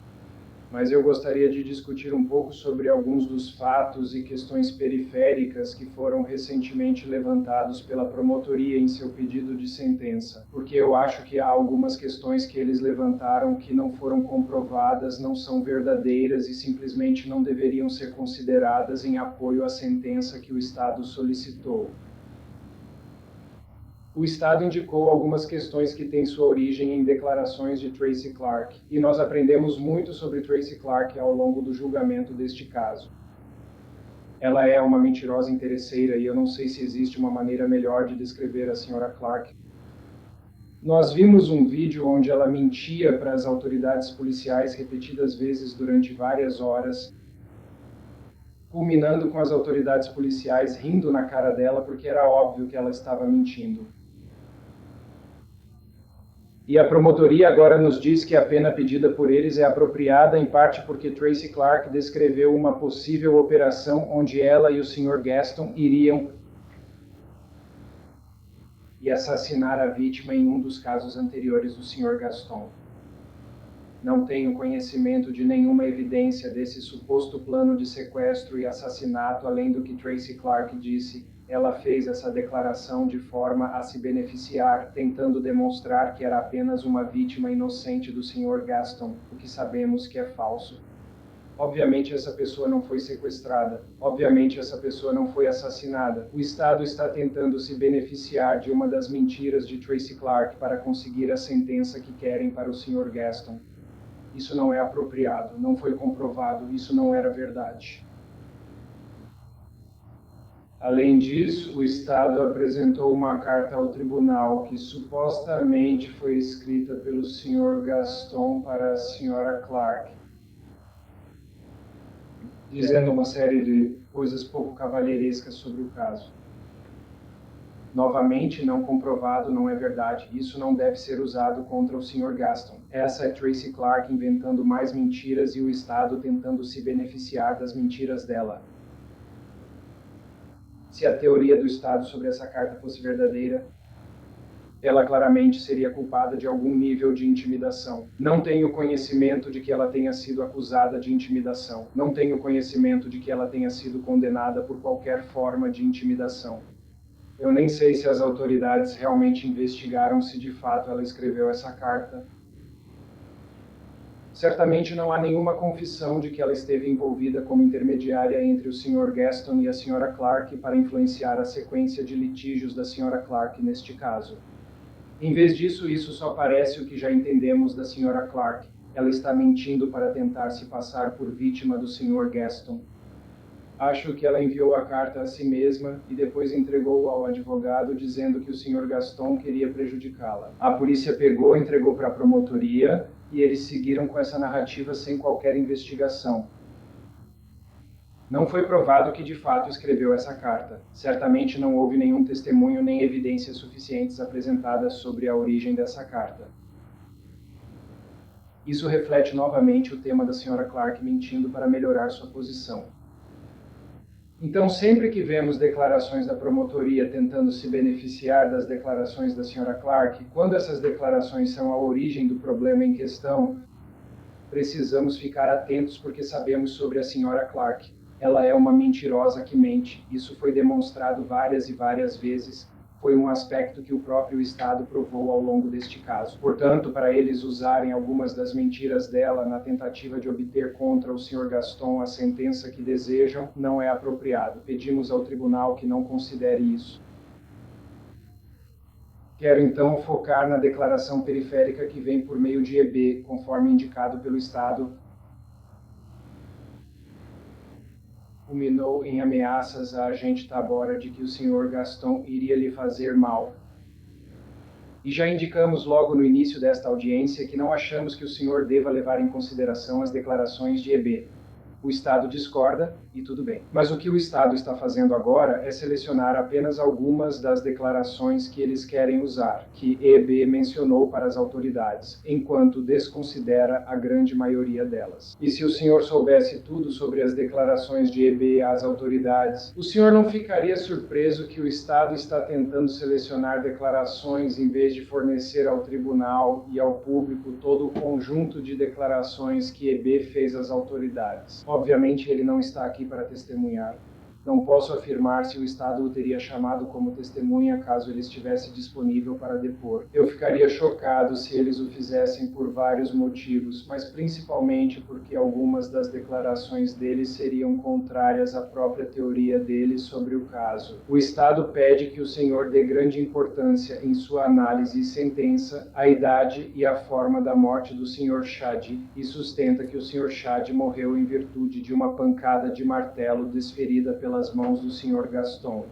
Mas eu gostaria de discutir um pouco sobre alguns dos fatos e questões periféricas que foram recentemente levantados pela promotoria em seu pedido de sentença, porque eu acho que há algumas questões que eles levantaram que não foram comprovadas, não são verdadeiras e simplesmente não deveriam ser consideradas em apoio à sentença que o Estado solicitou. O Estado indicou algumas questões que têm sua origem em declarações de Tracy Clark, e nós aprendemos muito sobre Tracy Clark ao longo do julgamento deste caso. Ela é uma mentirosa interesseira e eu não sei se existe uma maneira melhor de descrever a Sra. Clark. Nós vimos um vídeo onde ela mentia para as autoridades policiais repetidas vezes durante várias horas, culminando com as autoridades policiais rindo na cara dela porque era óbvio que ela estava mentindo. E a promotoria agora nos diz que a pena pedida por eles é apropriada, em parte porque Tracy Clark descreveu uma possível operação onde ela e o Sr. Gaston iriam assassinar a vítima em um dos casos anteriores do Sr. Gaston. Não tenho conhecimento de nenhuma evidência desse suposto plano de sequestro e assassinato, além do que Tracy Clark disse. Ela fez essa declaração de forma a se beneficiar, tentando demonstrar que era apenas uma vítima inocente do Sr. Gaston, o que sabemos que é falso. Obviamente essa pessoa não foi sequestrada. Obviamente essa pessoa não foi assassinada. O Estado está tentando se beneficiar de uma das mentiras de Tracy Clark para conseguir a sentença que querem para o Sr. Gaston. Isso não é apropriado, não foi comprovado, isso não era verdade. Além disso, o Estado apresentou uma carta ao tribunal que supostamente foi escrita pelo Sr. Gaston para a Sra. Clark, dizendo uma série de coisas pouco cavalheirescas sobre o caso. Novamente, não comprovado, não é verdade. Isso não deve ser usado contra o Sr. Gaston. Essa é Tracy Clark inventando mais mentiras e o Estado tentando se beneficiar das mentiras dela. Se a teoria do Estado sobre essa carta fosse verdadeira, ela claramente seria culpada de algum nível de intimidação. Não tenho conhecimento de que ela tenha sido acusada de intimidação. Não tenho conhecimento de que ela tenha sido condenada por qualquer forma de intimidação. Eu nem sei se as autoridades realmente investigaram se de fato ela escreveu essa carta. Certamente não há nenhuma confissão de que ela esteve envolvida como intermediária entre o Sr. Gaston e a Sra. Clark para influenciar a sequência de litígios da Sra. Clark neste caso. Em vez disso, isso só parece o que já entendemos da Sra. Clark. Ela está mentindo para tentar se passar por vítima do Sr. Gaston. Acho que ela enviou a carta a si mesma e depois entregou ao advogado dizendo que o Sr. Gaston queria prejudicá-la. A polícia pegou e entregou para a promotoria e eles seguiram com essa narrativa sem qualquer investigação. Não foi provado que de fato escreveu essa carta. Certamente não houve nenhum testemunho nem evidências suficientes apresentadas sobre a origem dessa carta. Isso reflete novamente o tema da Sra. Clark mentindo para melhorar sua posição. Então, sempre que vemos declarações da promotoria tentando se beneficiar das declarações da Sra. Clark, quando essas declarações são a origem do problema em questão, precisamos ficar atentos porque sabemos sobre a Sra. Clark. Ela é uma mentirosa que mente. Isso foi demonstrado várias e várias vezes. Foi um aspecto que o próprio Estado provou ao longo deste caso. Portanto, para eles usarem algumas das mentiras dela na tentativa de obter contra o Sr. Gaston a sentença que desejam, não é apropriado. Pedimos ao tribunal que não considere isso. Quero então focar na declaração periférica que vem por meio de EB, conforme indicado pelo Estado. Culminou em ameaças a agente Tabora de que o Sr. Gaston iria lhe fazer mal. E já indicamos logo no início desta audiência que não achamos que o senhor deva levar em consideração as declarações de EB. O Estado discorda e tudo bem. Mas o que o Estado está fazendo agora é selecionar apenas algumas das declarações que eles querem usar, que EB mencionou para as autoridades, enquanto desconsidera a grande maioria delas. E se o senhor soubesse tudo sobre as declarações de EB às autoridades, o senhor não ficaria surpreso que o Estado está tentando selecionar declarações em vez de fornecer ao tribunal e ao público todo o conjunto de declarações que EB fez às autoridades? Obviamente, ele não está aqui para testemunhar. Não posso afirmar se o Estado o teria chamado como testemunha caso ele estivesse disponível para depor. Eu ficaria chocado se eles o fizessem por vários motivos, mas principalmente porque algumas das declarações dele seriam contrárias à própria teoria dele sobre o caso. O Estado pede que o senhor dê grande importância em sua análise e sentença à idade e à forma da morte do senhor Shadi e sustenta que o senhor Shadi morreu em virtude de uma pancada de martelo desferida pelas mãos do Sr. Gaston.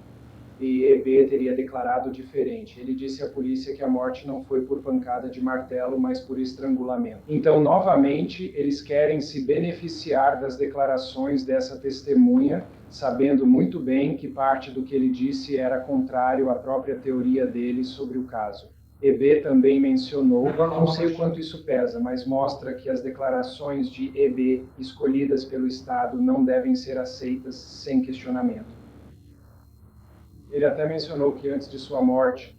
E EB teria declarado diferente. Ele disse à polícia que a morte não foi por pancada de martelo, mas por estrangulamento. Então, novamente, eles querem se beneficiar das declarações dessa testemunha, sabendo muito bem que parte do que ele disse era contrário à própria teoria dele sobre o caso. EB também mencionou, não sei o quanto isso pesa, mas mostra que as declarações de EB escolhidas pelo Estado não devem ser aceitas sem questionamento. Ele até mencionou que antes de sua morte,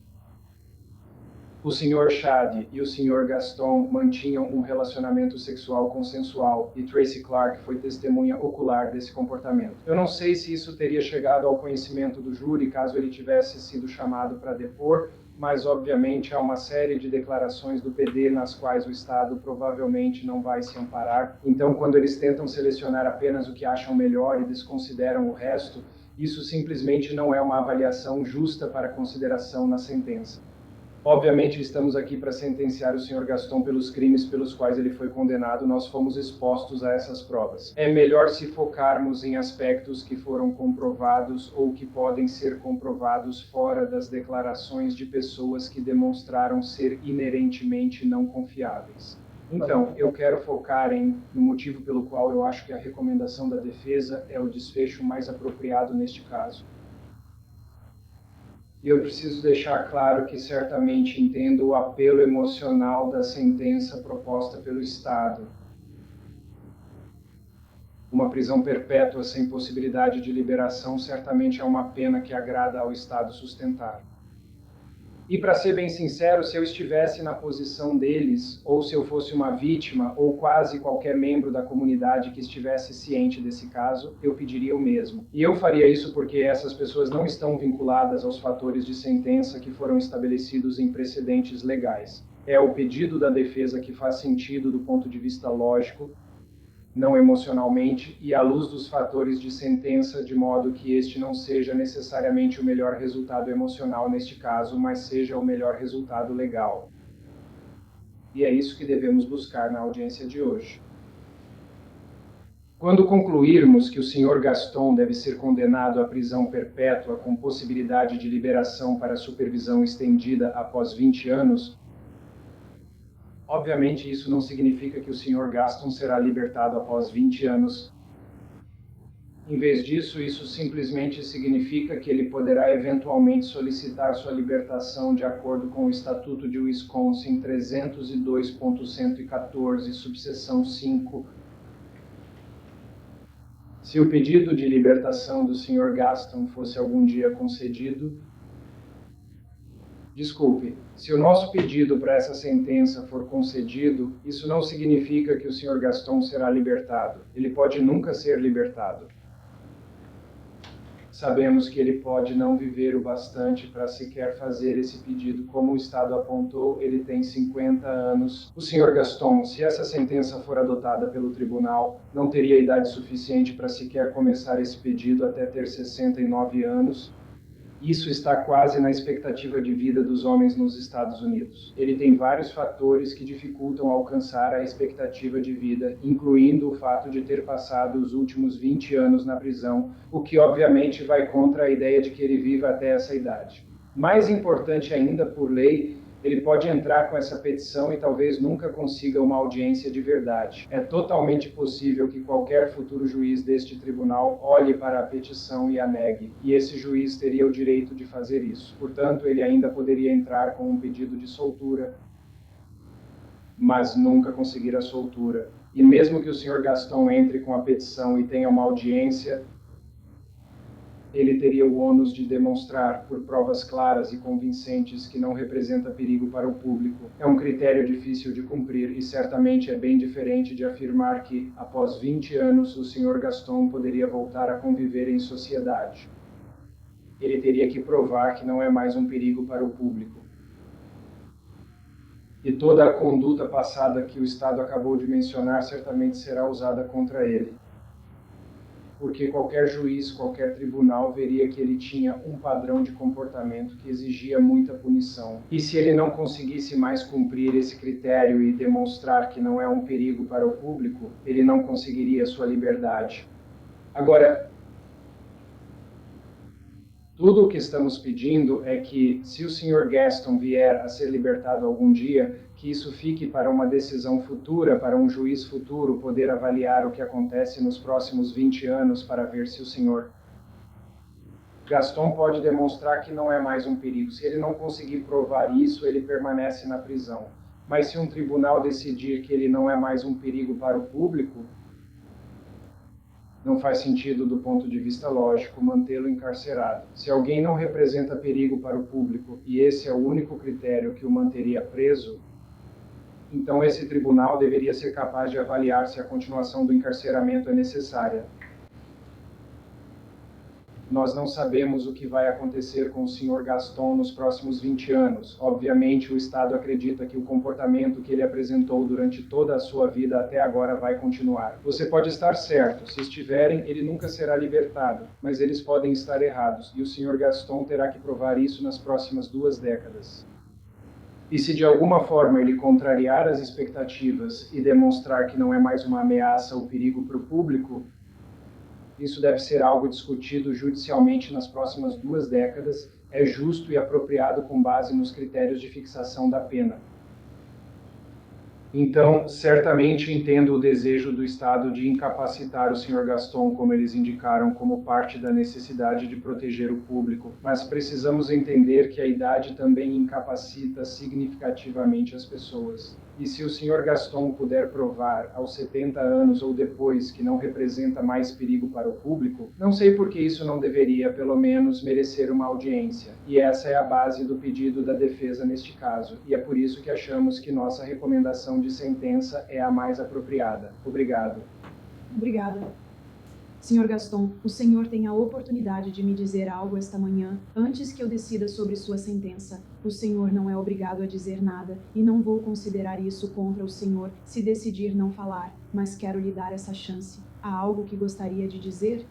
o Sr. Shadi e o Sr. Gaston mantinham um relacionamento sexual consensual e Tracy Clark foi testemunha ocular desse comportamento. Eu não sei se isso teria chegado ao conhecimento do júri caso ele tivesse sido chamado para depor, mas obviamente há uma série de declarações do PD nas quais o Estado provavelmente não vai se amparar. Então, quando eles tentam selecionar apenas o que acham melhor e desconsideram o resto, isso simplesmente não é uma avaliação justa para consideração na sentença. Obviamente, estamos aqui para sentenciar o Sr. Gaston pelos crimes pelos quais ele foi condenado. Nós fomos expostos a essas provas. É melhor se focarmos em aspectos que foram comprovados ou que podem ser comprovados fora das declarações de pessoas que demonstraram ser inerentemente não confiáveis. Então, eu quero focar no motivo pelo qual eu acho que a recomendação da defesa é o desfecho mais apropriado neste caso. E eu preciso deixar claro que certamente entendo o apelo emocional da sentença proposta pelo Estado. Uma prisão perpétua sem possibilidade de liberação certamente é uma pena que agrada ao Estado sustentar. E para ser bem sincero, se eu estivesse na posição deles, ou se eu fosse uma vítima, ou quase qualquer membro da comunidade que estivesse ciente desse caso, eu pediria o mesmo. E eu faria isso porque essas pessoas não estão vinculadas aos fatores de sentença que foram estabelecidos em precedentes legais. É o pedido da defesa que faz sentido do ponto de vista lógico, não emocionalmente, e à luz dos fatores de sentença, de modo que este não seja necessariamente o melhor resultado emocional neste caso, mas seja o melhor resultado legal. E é isso que devemos buscar na audiência de hoje. Quando concluirmos que o Sr. Gaston deve ser condenado à prisão perpétua com possibilidade de liberação para supervisão estendida após 20 anos, obviamente, isso não significa que o Sr. Gaston será libertado após 20 anos. Em vez disso, isso simplesmente significa que ele poderá eventualmente solicitar sua libertação de acordo com o Estatuto de Wisconsin 302.114, subseção 5. Se o pedido de libertação do Sr. Gaston fosse algum dia concedido, desculpe, se o nosso pedido para essa sentença for concedido, isso não significa que o Sr. Gaston será libertado. Ele pode nunca ser libertado. Sabemos que ele pode não viver o bastante para sequer fazer esse pedido. Como o Estado apontou, ele tem 50 anos. O Sr. Gaston, se essa sentença for adotada pelo tribunal, não teria idade suficiente para sequer começar esse pedido até ter 69 anos. Isso está quase na expectativa de vida dos homens nos Estados Unidos. Ele tem vários fatores que dificultam alcançar a expectativa de vida, incluindo o fato de ter passado os últimos 20 anos na prisão, o que obviamente vai contra a ideia de que ele viva até essa idade. Mais importante ainda, por lei, Ele pode entrar com essa petição e talvez nunca consiga uma audiência de verdade. É totalmente possível que qualquer futuro juiz deste tribunal olhe para a petição e a negue, e esse juiz teria o direito de fazer isso. Portanto, ele ainda poderia entrar com um pedido de soltura, mas nunca conseguir a soltura. E mesmo que o Sr. Gaston entre com a petição e tenha uma audiência, ele teria o ônus de demonstrar, por provas claras e convincentes, que não representa perigo para o público. É um critério difícil de cumprir e certamente é bem diferente de afirmar que, após 20 anos, o Sr. Gaston poderia voltar a conviver em sociedade. Ele teria que provar que não é mais um perigo para o público. E toda a conduta passada que o Estado acabou de mencionar certamente será usada contra ele. Porque qualquer juiz, qualquer tribunal veria que ele tinha um padrão de comportamento que exigia muita punição. E se ele não conseguisse mais cumprir esse critério e demonstrar que não é um perigo para o público, ele não conseguiria sua liberdade. Agora, tudo o que estamos pedindo é que, se o Sr. Gaston vier a ser libertado algum dia, que isso fique para uma decisão futura, para um juiz futuro poder avaliar o que acontece nos próximos 20 anos para ver se o Sr. Gaston pode demonstrar que não é mais um perigo. Se ele não conseguir provar isso, ele permanece na prisão. Mas se um tribunal decidir que ele não é mais um perigo para o público, não faz sentido do ponto de vista lógico mantê-lo encarcerado. Se alguém não representa perigo para o público e esse é o único critério que o manteria preso, então esse tribunal deveria ser capaz de avaliar se a continuação do encarceramento é necessária. Nós não sabemos o que vai acontecer com o Sr. Gaston nos próximos 20 anos. Obviamente, o Estado acredita que o comportamento que ele apresentou durante toda a sua vida até agora vai continuar. Você pode estar certo, se estiverem, ele nunca será libertado, mas eles podem estar errados, e o Sr. Gaston terá que provar isso nas próximas 2 décadas. E se de alguma forma ele contrariar as expectativas e demonstrar que não é mais uma ameaça ou perigo para o público, isso deve ser algo discutido judicialmente nas próximas 2 décadas, é justo e apropriado com base nos critérios de fixação da pena. Então, certamente entendo o desejo do Estado de incapacitar o Sr. Gaston, como eles indicaram, como parte da necessidade de proteger o público, mas precisamos entender que a idade também incapacita significativamente as pessoas. E se o Sr. Gaston puder provar aos 70 anos ou depois que não representa mais perigo para o público, não sei por que isso não deveria, pelo menos, merecer uma audiência. E essa é a base do pedido da defesa neste caso, e é por isso que achamos que nossa recomendação de sentença é a mais apropriada. Obrigado. Obrigada. Sr. Gaston, o senhor tem a oportunidade de me dizer algo esta manhã, antes que eu decida sobre sua sentença. O senhor não é obrigado a dizer nada, e não vou considerar isso contra o senhor se decidir não falar, mas quero lhe dar essa chance. Há algo que gostaria de dizer?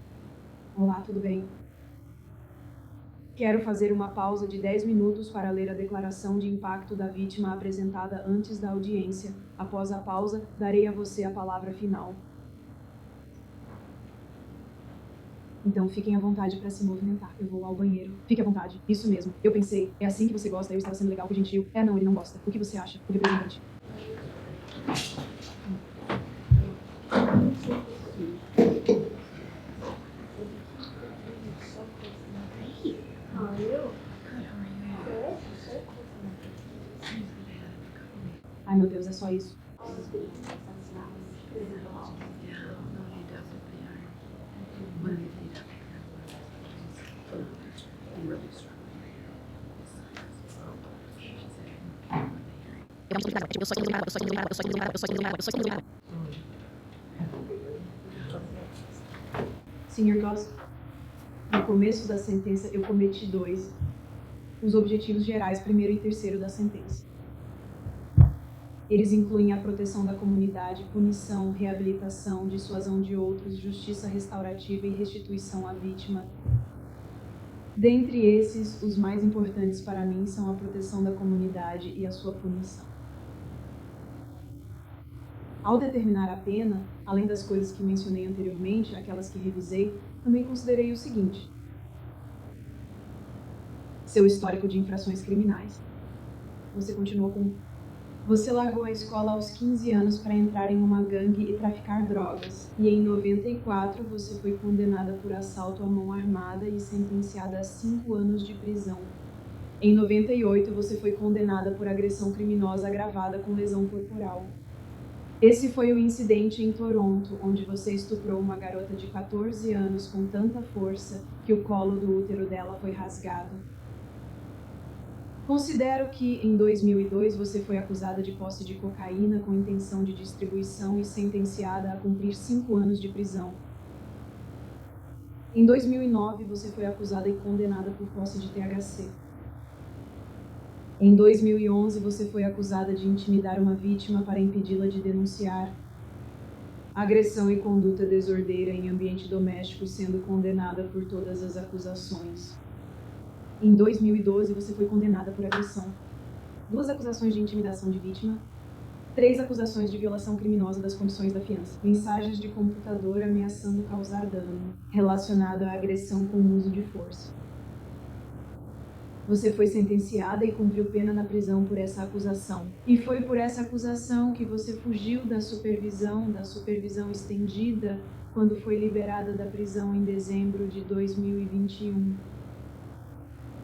Olá, tudo bem? Quero fazer uma pausa de 10 minutos para ler a declaração de impacto da vítima apresentada antes da audiência. Após a pausa, darei a você a palavra final. Então, fiquem à vontade para se movimentar. Eu vou ao banheiro. Fique à vontade. Isso mesmo. Eu pensei, é assim que você gosta. Eu estava sendo legal com o gentil. Não, ele não gosta. O que você acha? O representante. Ai, meu Deus, é só isso. Sr. Goss, no começo da sentença eu cometi 2. Os objetivos gerais, primeiro e terceiro da sentença. Eles incluem a proteção da comunidade, punição, reabilitação, dissuasão de outros, justiça restaurativa e restituição à vítima. Dentre esses, os mais importantes para mim são a proteção da comunidade e a sua punição. Ao determinar a pena, além das coisas que mencionei anteriormente, aquelas que revisei, também considerei o seguinte: seu histórico de infrações criminais. Você continuou com... Você largou a escola aos 15 anos para entrar em uma gangue e traficar drogas. E em 94 você foi condenada por assalto à mão armada e sentenciada a 5 anos de prisão. Em 98 você foi condenada por agressão criminosa agravada com lesão corporal. Esse foi o incidente em Toronto, onde você estuprou uma garota de 14 anos com tanta força que o colo do útero dela foi rasgado. Considero que, em 2002, você foi acusada de posse de cocaína com intenção de distribuição e sentenciada a cumprir 5 anos de prisão. Em 2009, você foi acusada e condenada por posse de THC. Em 2011, você foi acusada de intimidar uma vítima para impedi-la de denunciar agressão e conduta desordeira em ambiente doméstico, sendo condenada por todas as acusações. Em 2012, você foi condenada por agressão, 2 acusações de intimidação de vítima, 3 acusações de violação criminosa das condições da fiança, mensagens de computador ameaçando causar dano, relacionado à agressão com uso de força. Você foi sentenciada e cumpriu pena na prisão por essa acusação. E foi por essa acusação que você fugiu da supervisão estendida, quando foi liberada da prisão em dezembro de 2021.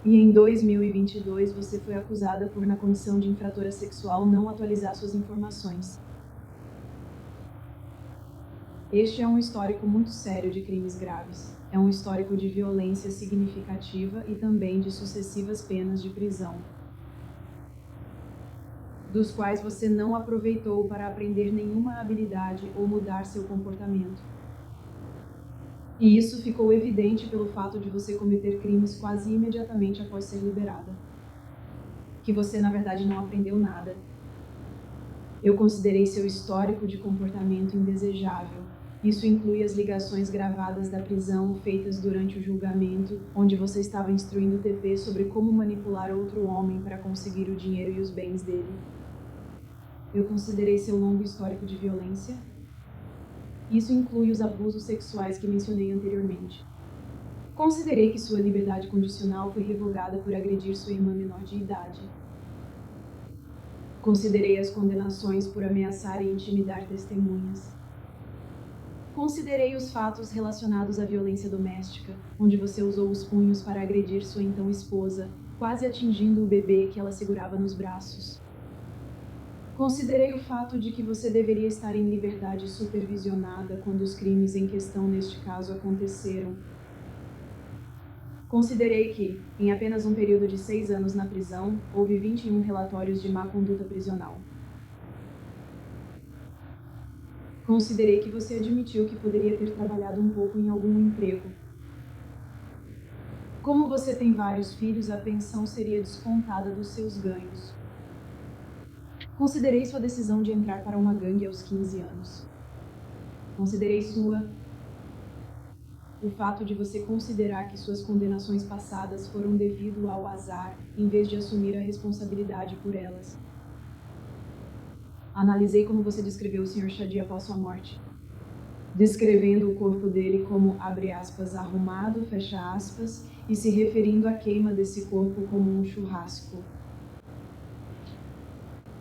E em 2022 você foi acusada por, na condição de infratora sexual, não atualizar suas informações. Este é um histórico muito sério de crimes graves. É um histórico de violência significativa e também de sucessivas penas de prisão, dos quais você não aproveitou para aprender nenhuma habilidade ou mudar seu comportamento. E isso ficou evidente pelo fato de você cometer crimes quase imediatamente após ser liberada. Que você, na verdade, não aprendeu nada. Eu considerei seu histórico de comportamento indesejável. Isso inclui as ligações gravadas da prisão feitas durante o julgamento, onde você estava instruindo o TP sobre como manipular outro homem para conseguir o dinheiro e os bens dele. Eu considerei seu longo histórico de violência. Isso inclui os abusos sexuais que mencionei anteriormente. Considerei que sua liberdade condicional foi revogada por agredir sua irmã menor de idade. Considerei as condenações por ameaçar e intimidar testemunhas. Considerei os fatos relacionados à violência doméstica, onde você usou os punhos para agredir sua então esposa, quase atingindo o bebê que ela segurava nos braços. Considerei o fato de que você deveria estar em liberdade supervisionada quando os crimes em questão neste caso aconteceram. Considerei que, em apenas um período de 6 anos na prisão, houve 21 relatórios de má conduta prisional. Considerei que você admitiu que poderia ter trabalhado um pouco em algum emprego. Como você tem vários filhos, a pensão seria descontada dos seus ganhos. Considerei sua decisão de entrar para uma gangue aos 15 anos. Considerei o fato de você considerar que suas condenações passadas foram devido ao azar, em vez de assumir a responsabilidade por elas. Analisei como você descreveu o Sr. Shadi após sua morte, descrevendo o corpo dele como, abre aspas, arrumado, fecha aspas, e se referindo à queima desse corpo como um churrasco.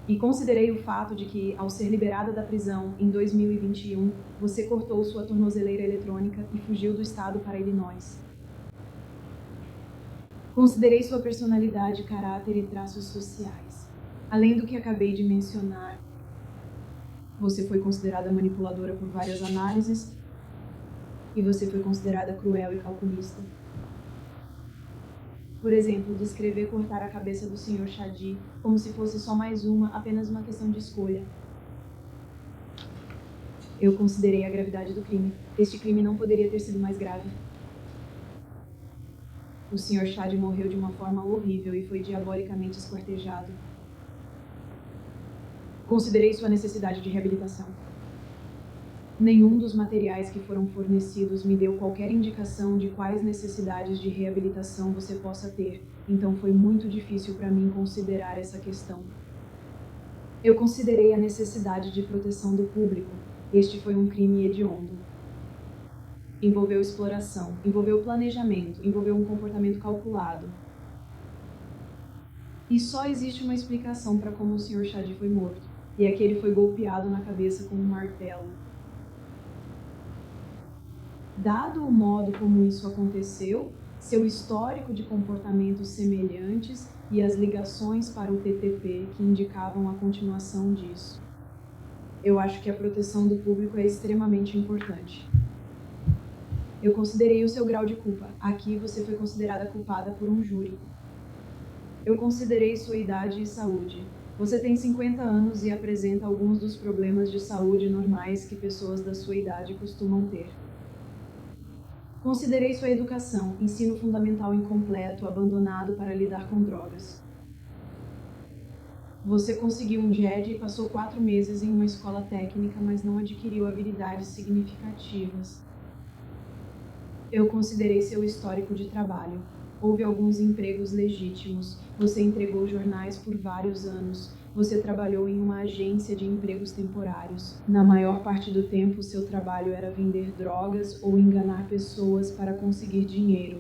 E considerei o fato de que, ao ser liberada da prisão em 2021, você cortou sua tornozeleira eletrônica e fugiu do estado para Illinois. Considerei sua personalidade, caráter e traços sociais. Além do que acabei de mencionar, você foi considerada manipuladora por várias análises e você foi considerada cruel e calculista. Por exemplo, descrever cortar a cabeça do Sr. Shadi como se fosse só mais apenas uma questão de escolha. Eu considerei a gravidade do crime. Este crime não poderia ter sido mais grave. O Sr. Shadi morreu de uma forma horrível e foi diabolicamente esquartejado. Considerei sua necessidade de reabilitação. Nenhum dos materiais que foram fornecidos me deu qualquer indicação de quais necessidades de reabilitação você possa ter, então foi muito difícil para mim considerar essa questão. Eu considerei a necessidade de proteção do público. Este foi um crime hediondo. Envolveu exploração, envolveu planejamento, envolveu um comportamento calculado. E só existe uma explicação para como o Sr. Shadi foi morto, e é que ele foi golpeado na cabeça com um martelo. Dado o modo como isso aconteceu, seu histórico de comportamentos semelhantes e as ligações para o TTP que indicavam a continuação disso, eu acho que a proteção do público é extremamente importante. Eu considerei o seu grau de culpa. Aqui você foi considerada culpada por um júri. Eu considerei sua idade e saúde. Você tem 50 anos e apresenta alguns dos problemas de saúde normais que pessoas da sua idade costumam ter. Considerei sua educação, ensino fundamental incompleto, abandonado para lidar com drogas. Você conseguiu um GED e passou 4 meses em uma escola técnica, mas não adquiriu habilidades significativas. Eu considerei seu histórico de trabalho. Houve alguns empregos legítimos. Você entregou jornais por vários anos. Você trabalhou em uma agência de empregos temporários. Na maior parte do tempo, seu trabalho era vender drogas ou enganar pessoas para conseguir dinheiro.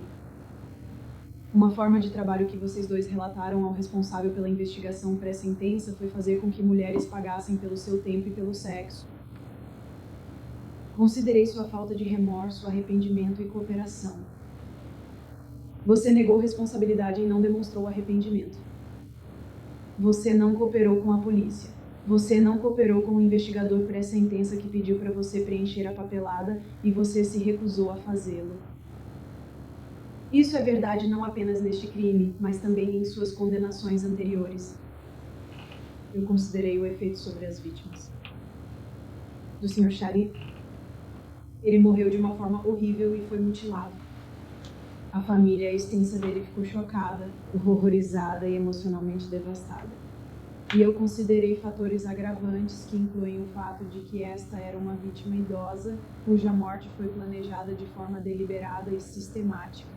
Uma forma de trabalho que vocês dois relataram ao responsável pela investigação pré-sentença foi fazer com que mulheres pagassem pelo seu tempo e pelo sexo. Considerei sua falta de remorso, arrependimento e cooperação. Você negou responsabilidade e não demonstrou arrependimento. Você não cooperou com a polícia. Você não cooperou com o investigador pré-sentença que pediu para você preencher a papelada e você se recusou a fazê-lo. Isso é verdade não apenas neste crime, mas também em suas condenações anteriores. Eu considerei o efeito sobre as vítimas. Do Sr. Shadi, ele morreu de uma forma horrível e foi mutilado. A família extensa dele ficou chocada, horrorizada e emocionalmente devastada. E eu considerei fatores agravantes que incluem o fato de que esta era uma vítima idosa, cuja morte foi planejada de forma deliberada e sistemática.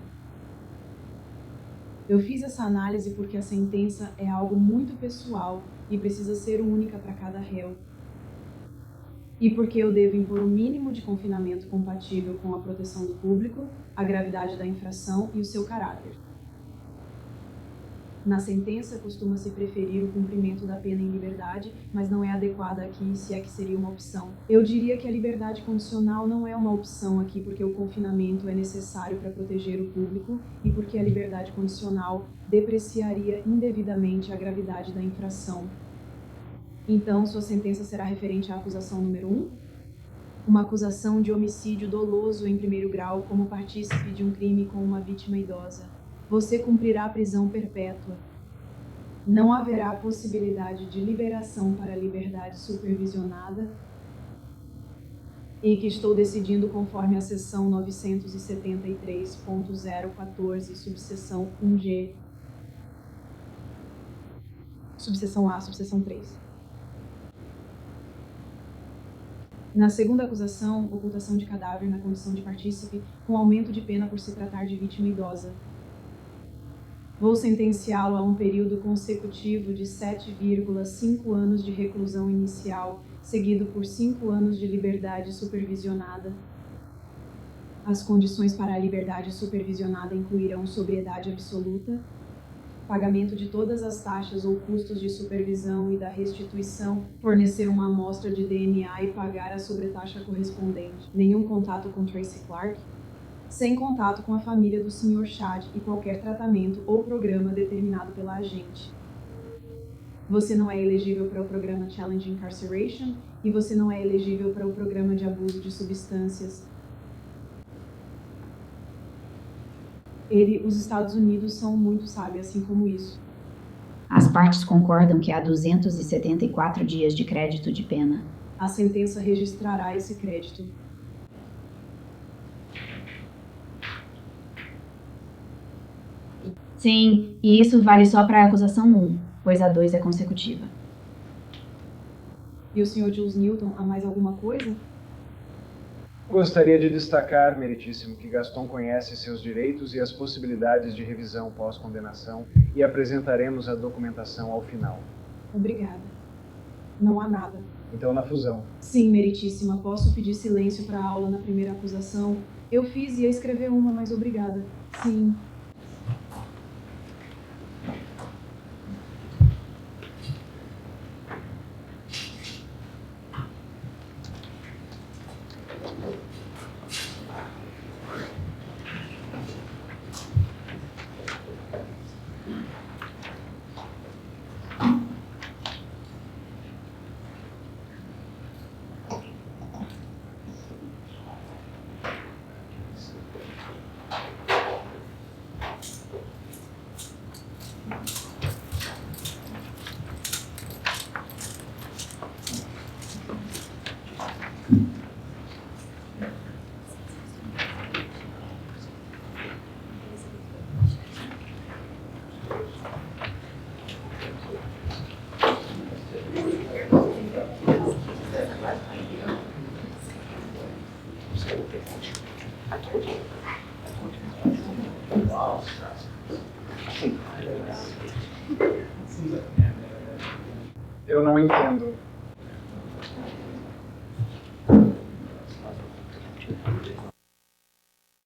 Eu fiz essa análise porque a sentença é algo muito pessoal e precisa ser única para cada réu. E porque eu devo impor o mínimo de confinamento compatível com a proteção do público, a gravidade da infração e o seu caráter. Na sentença, costuma-se preferir o cumprimento da pena em liberdade, mas não é adequada aqui, se é que seria uma opção. Eu diria que a liberdade condicional não é uma opção aqui porque o confinamento é necessário para proteger o público e porque a liberdade condicional depreciaria indevidamente a gravidade da infração. Então, sua sentença será referente à acusação número 1? Uma acusação de homicídio doloso em primeiro grau como partícipe de um crime com uma vítima idosa. Você cumprirá a prisão perpétua. Não haverá possibilidade de liberação para a liberdade supervisionada e que estou decidindo conforme a seção 973.014, subseção 1G, subseção A, subseção 3. Na segunda acusação, ocultação de cadáver na condição de partícipe, com aumento de pena por se tratar de vítima idosa. Vou sentenciá-lo a um período consecutivo de 7,5 anos de reclusão inicial, seguido por 5 anos de liberdade supervisionada. As condições para a liberdade supervisionada incluirão sobriedade absoluta, pagamento de todas as taxas ou custos de supervisão e da restituição, fornecer uma amostra de DNA e pagar a sobretaxa correspondente, nenhum contato com Tracy Clark, sem contato com a família do Sr. Shadi e qualquer tratamento ou programa determinado pela agente. Você não é elegível para o programa Challenge Incarceration e você não é elegível para o programa de abuso de substâncias. Os Estados Unidos são muito sábios, assim como isso. As partes concordam que há 274 dias de crédito de pena. A sentença registrará esse crédito. Sim, e isso vale só para a acusação 1, pois a 2 é consecutiva. E o Sr. Jules Newton, há mais alguma coisa? Gostaria de destacar, meritíssimo, que Gaston conhece seus direitos e as possibilidades de revisão pós-condenação e apresentaremos a documentação ao final. Obrigada. Não há nada. Então, na fusão. Sim, meritíssima. Posso pedir silêncio para a aula na primeira acusação? Eu fiz e ia escrever uma, mas obrigada. Sim. Eu não entendo.